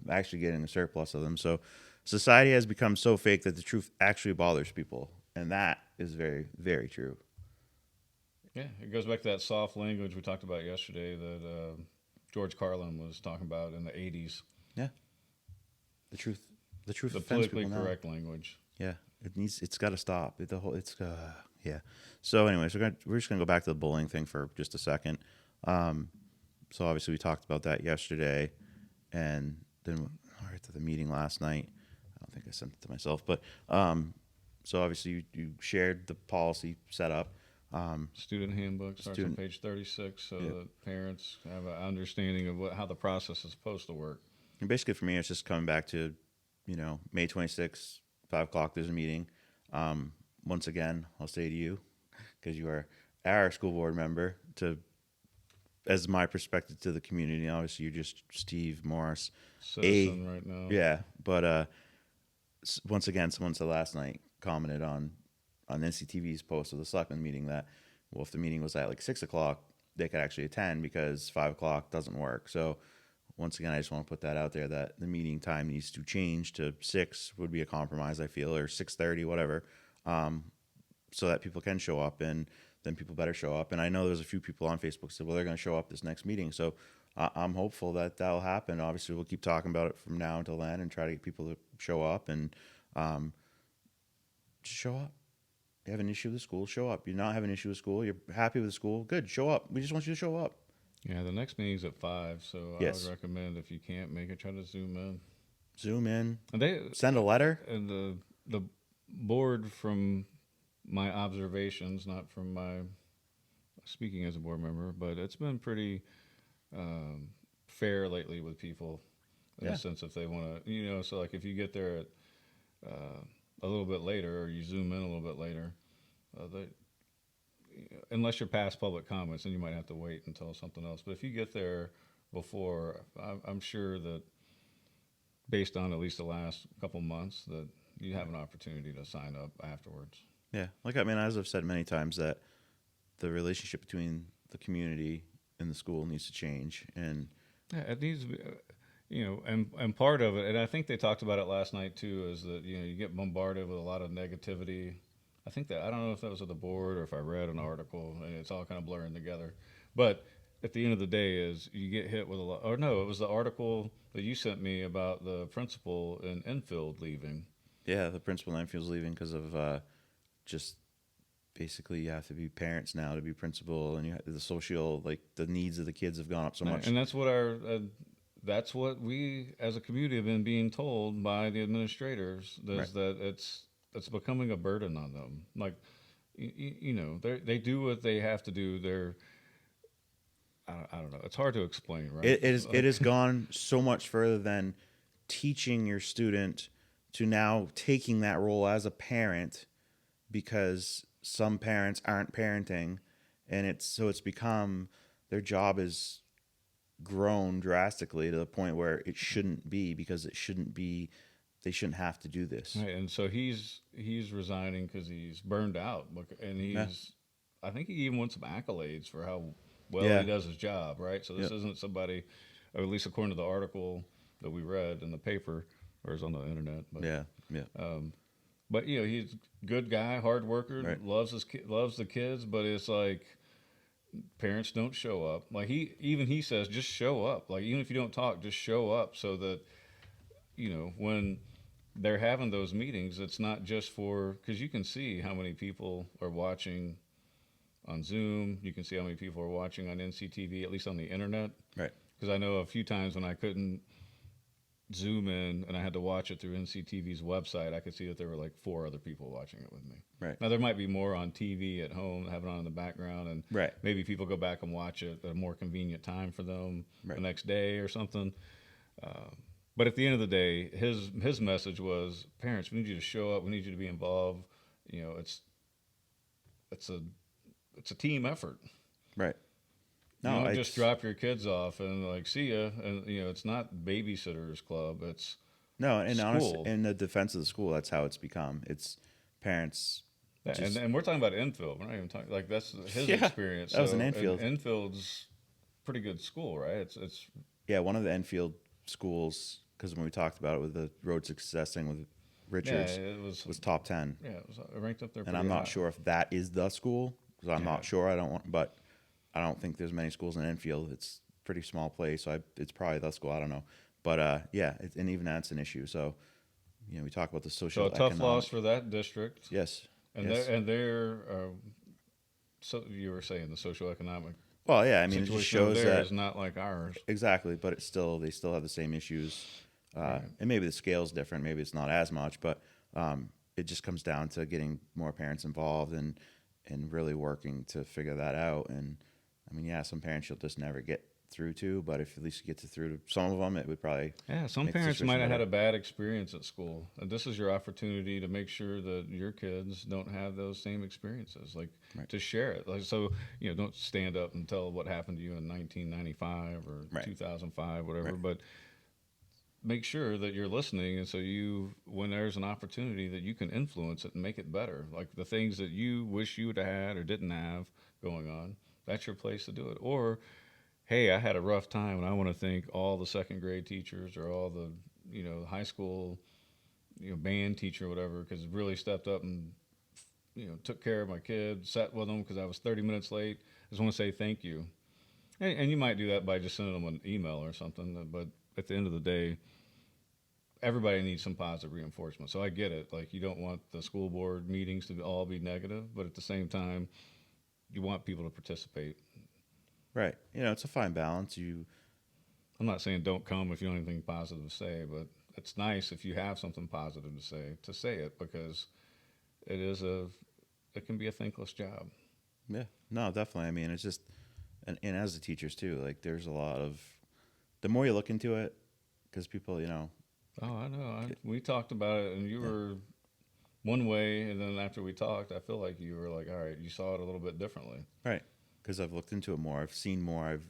actually getting a surplus of them. So society has become so fake that the truth actually bothers people, and that is very, very true. Yeah, it goes back to that soft language we talked about yesterday that George Carlin was talking about in the 80s. Yeah, the truth The offends politically people now. correct language. Yeah, It's got to stop. Yeah. So anyways, we're just gonna go back to the bullying thing for just a second. Um, so obviously we talked about that yesterday, and then we were at the meeting last night. I don't think I sent it to myself, but so obviously you shared the policy setup. Student handbook starts on Student, page 36, so yeah. that parents have an understanding of how the process is supposed to work. And basically for me, it's just coming back to, May 26th, 5 o'clock. There's a meeting. Once again, I'll say to you, because you are our school board member, as my perspective to the community. Obviously, you're just Steve Morris, Citizen right now. yeah. But once again, someone said last night, commented on NCTV's post of the selectmen meeting that, well, if the meeting was at like 6 o'clock, they could actually attend because 5 o'clock doesn't work. So once again, I just want to put that out there that the meeting time needs to change to 6 would be a compromise, I feel, or 6:30, whatever, so that people can show up, and then people better show up. And I know there's a few people on Facebook said, well, they're going to show up this next meeting. So I'm hopeful that that'll happen. Obviously, we'll keep talking about it from now until then and try to get people to show up and just show up. You have an issue with school, show up. You're not having an issue with school, you're happy with the school, good, show up. We just want you to show up. Yeah, the next meeting's at 5, so Yes. I would recommend if you can't make it, try to Zoom in. Zoom in, And they send a letter. and the board, from my observations, not from my speaking as a board member, but it's been pretty fair lately with people in Yeah. the sense if they want to, so like if you get there at a little bit later or you zoom in a little bit later, unless you're past public comments, then you might have to wait until something else. But if you get there before, I'm sure that based on at least the last couple months, that you have an opportunity to sign up afterwards. Yeah, like I mean, as I've said many times, that the relationship between the community and the school needs to change. And Yeah, it needs to be, and part of it, and I think they talked about it last night too, is that you get bombarded with a lot of negativity. I think that I don't know if that was at the board or if I read an article, and it's all kind of blurring together. But at the end of the day, is you get hit with a lot. Or no, it was the article that you sent me about the principal in Enfield leaving. yeah, the principal in Enfield's leaving because of just basically you have to be parents now to be principal, and the social, like the needs of the kids have gone up so much. And that's what we as a community have been being told by the administrators, is Right. that it's becoming a burden on them. Like, they do what they have to do. I don't know. It's hard to explain, right? It has gone so much further than teaching your student to now taking that role as a parent, because some parents aren't parenting, and it's become their job is grown drastically to the point where it shouldn't be, because it shouldn't be, they shouldn't have to do this. Right, and so he's resigning because he's burned out, and Yeah. I think he even wants some accolades for how well Yeah. he does his job, right? So this Yep. isn't somebody, or at least according to the article that we read in the paper or is on the internet. But Yeah. but he's a good guy, hard worker, Right. loves loves the kids, but it's like parents don't show up. Like he says, just show up. Like even if you don't talk, just show up, so that when they're having those meetings, it's not just because you can see how many people are watching on Zoom. You can see how many people are watching on NCTV, at least on the internet. Right. Because I know a few times when I couldn't Zoom in and I had to watch it through NCTV's website, I could see that there were like 4 other people watching it with me. Right. Now there might be more on TV at home, have it on in the background, and Right. maybe people go back and watch it at a more convenient time for them Right. the next day or something. But at the end of the day, his message was, parents, we need you to show up. We need you to be involved. It's a team effort. Right. You No, don't just drop your kids off and like see ya. And it's not babysitters club. It's no, and honestly, school. in the defense of the school, that's how it's become. It's parents. and we're talking about Enfield. We're not even talking like that's his Yeah, experience. that was in and Enfield. Enfield's pretty good school, right? It's Yeah, one of the Enfield schools, because when we talked about it with the road success thing with Richards, it was top 10. Yeah, it was ranked up there. And pretty I'm not high. sure if that is the school, because I'm Yeah. not sure. But I don't think there's many schools in Enfield. It's a pretty small place, so it's probably the school. I don't know, but yeah, and even that's an issue. So we talk about the So social a tough loss economic. for that district, Yes, and yes. they're so you were saying the socioeconomic Well, yeah. I mean, it just situation over shows there that is not like ours. exactly, but it's still they still have the same issues, Right. and maybe the scale's different. Maybe it's not as much, but it just comes down to getting more parents involved and really working to figure that out. And I mean, yeah, some parents you'll just never get through to, but if at least you get through to some of them, it would probably Yeah, some make the parents might situation have had better. a bad experience at school, and this is your opportunity to make sure that your kids don't have those same experiences. Like Right, to share it. Like so, don't stand up and tell what happened to you in 1995 or right, 2005, whatever. right, But make sure that you're listening, and so when there's an opportunity, that you can influence it and make it better. Like the things that you wish you would have had or didn't have going on, that's your place to do it. Or hey, I had a rough time, and I want to thank all the second grade teachers or all the high school band teacher or whatever, because really stepped up and took care of my kid, sat with them because I was 30 minutes late. I just want to say thank you. And you might do that by just sending them an email or something. But at the end of the day, everybody needs some positive reinforcement. So I get it. Like you don't want the school board meetings to all be negative, but at the same time, you want people to participate. right. It's a fine balance. I'm not saying don't come if you don't have anything positive to say, but it's nice if you have something positive to say it, because it is it can be a thankless job. Yeah, no, definitely. I mean, it's just, and as the teachers too, like there's a lot of, the more you look into it, because people, Oh, I know. We talked about it, and you yeah, were one way, and then after we talked, I feel like you were like, all right, you saw it a little bit differently. right. Because I've looked into it more, I've seen more, I've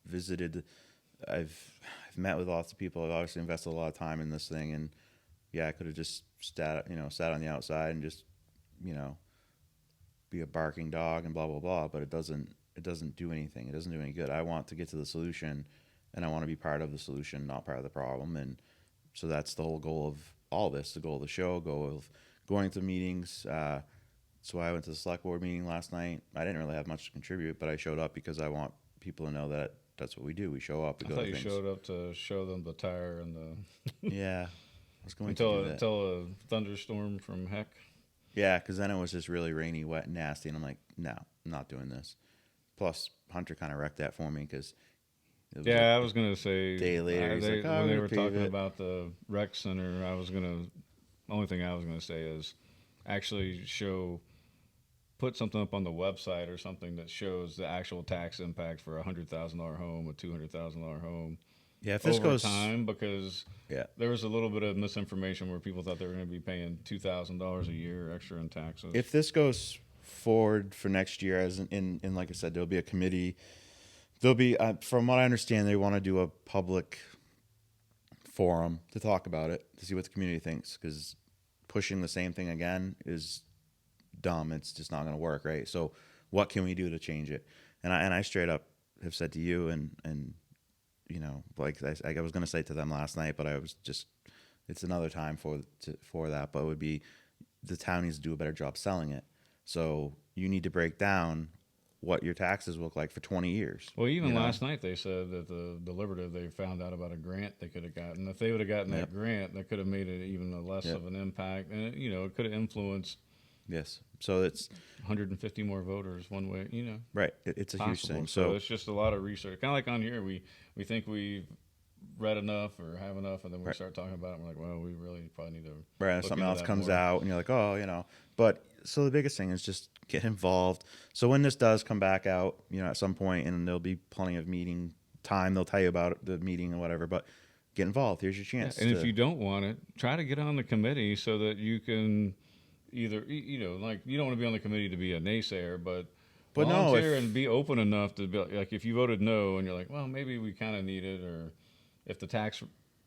visited, I've met with lots of people. I've obviously invested a lot of time in this thing, and yeah, I could have just sat on the outside and just, you know, be a barking dog and blah blah blah. But it doesn't do anything. It doesn't do any good. I want to get to the solution, and I want to be part of the solution, not part of the problem. And so that's the whole goal of all this. The goal of the show, goal of going to meetings. So I went to the select board meeting last night. I didn't really have much to contribute, but I showed up because I want people to know that that's what we do. We show up. We I go thought to you things. showed up to show them the tire and the Yeah, I was going to do until that. until a thunderstorm from heck. Yeah, because then it was just really rainy, wet, and nasty, and I'm like, no, I'm not doing this. Plus, Hunter kind of wrecked that for me because it was like Yeah, I was gonna say day later. He's like, oh, when we're they gonna were pave talking it. about the rec center, the only thing I was gonna say is actually put something up on the website or something that shows the actual tax impact for $100,000 home, a $200,000 home Yeah, if this over goes, time, because yeah, there was a little bit of misinformation where people thought they were going to be paying $2,000 a year extra in taxes. if this goes forward for next year, as in like I said, there'll be a committee. There'll be, from what I understand, they want to do a public forum to talk about it to see what the community thinks because pushing the same thing again is dumb. It's just not going to work, right? So, what can we do to change it? And I straight up have said to you and like I was going to say to them last night, but I was just it's another time for that. But it would be the town needs to do a better job selling it. So you need to break down what your taxes look like for 20 years. Well, even You know? last night they said that the deliberative, they found out about a grant they could have gotten. If they would have gotten Yep. that grant, that could have made it even a less Yep. of an impact, and it could have influenced Yes. So it's 150 more voters one way. right. It's a huge Possible. thing. So So it's just a lot of research. Kind of like on here, we think we've read enough or have enough, and then we right. start talking about it. And we're like, well, we really probably need to Right. look Something into else that comes more. out, and you're like, oh. But so the biggest thing is just get involved. So when this does come back out, at some point, and there'll be plenty of meeting time, they'll tell you about the meeting or whatever. But get involved. Here's your Yeah, chance and if to. you don't want it, try to get on the committee so that you can either, like you don't want to be on the committee to be a naysayer, but But no, volunteer if and be open enough to be like, if you voted no and you're like, well, maybe we kind of need it, or if the tax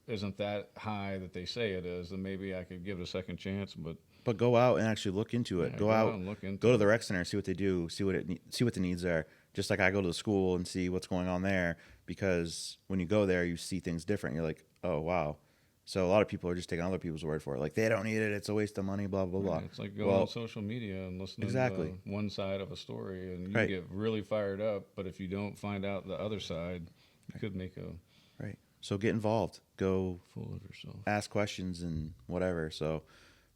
isn't that high that they say it is, then maybe I could give it a second chance. But go out and actually look into it. yeah, Go out, and look into go to it. the rec center, see what they do, see what the needs are. Just like I go to the school and see what's going on there, because when you go there, you see things different. You're like, oh wow. So a lot of people are just taking other people's word for it. Like they don't need it. It's a waste of money. Blah blah blah. Right, it's like going Well, on social media and listening exactly. to one side of a story, and you Right. get really fired up. But if you don't find out the other side, you could make a Right. So get involved. Go Full of yourself. ask questions and whatever. So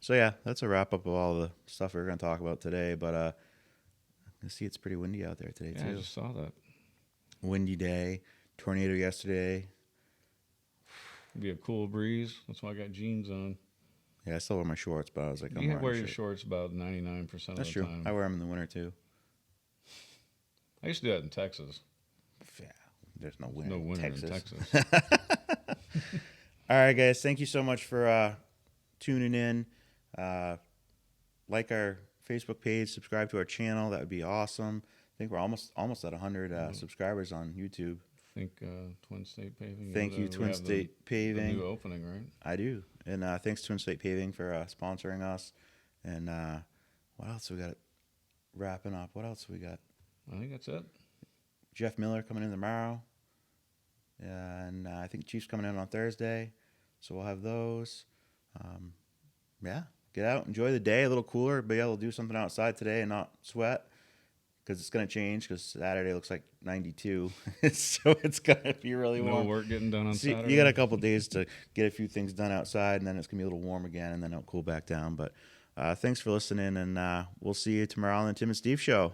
yeah, that's a wrap up of all the stuff we're going to talk about today. But I see it's pretty windy out there today Yeah, I too. just saw that. Windy day, tornado yesterday. It'd be a cool breeze. That's why I got jeans on. Yeah, I still wear my shorts, but I was like, I'm You wearing wear a your shirt. shorts about 99% of That's the true. time. I wear them in the winter too. I used to do that in Texas. Yeah, there's no winter, No in winter Texas. in Texas. All right, guys. Thank you so much for tuning in. Like our Facebook page, subscribe to our channel. That would be awesome. I think we're almost at 100 subscribers on YouTube. I think Twin State Paving. Thank you, we Twin have State the Paving. new opening, right? I do. And thanks, Twin State Paving, for sponsoring us. And what else we got? Wrapping up. What else we got? I think that's it. Jeff Miller coming in tomorrow. And I think Chiefs coming in on Thursday. So we'll have those. Yeah, get out, enjoy the day. A little cooler. Be able to do something outside today and not sweat. Because it's going to change, because Saturday looks like 92. So it's going to be really No warm. work getting done on See, Saturday. you got a couple days to get a few things done outside, and then it's going to be a little warm again, and then it'll cool back down. But thanks for listening, and we'll see you tomorrow on the Tim and Steve Show.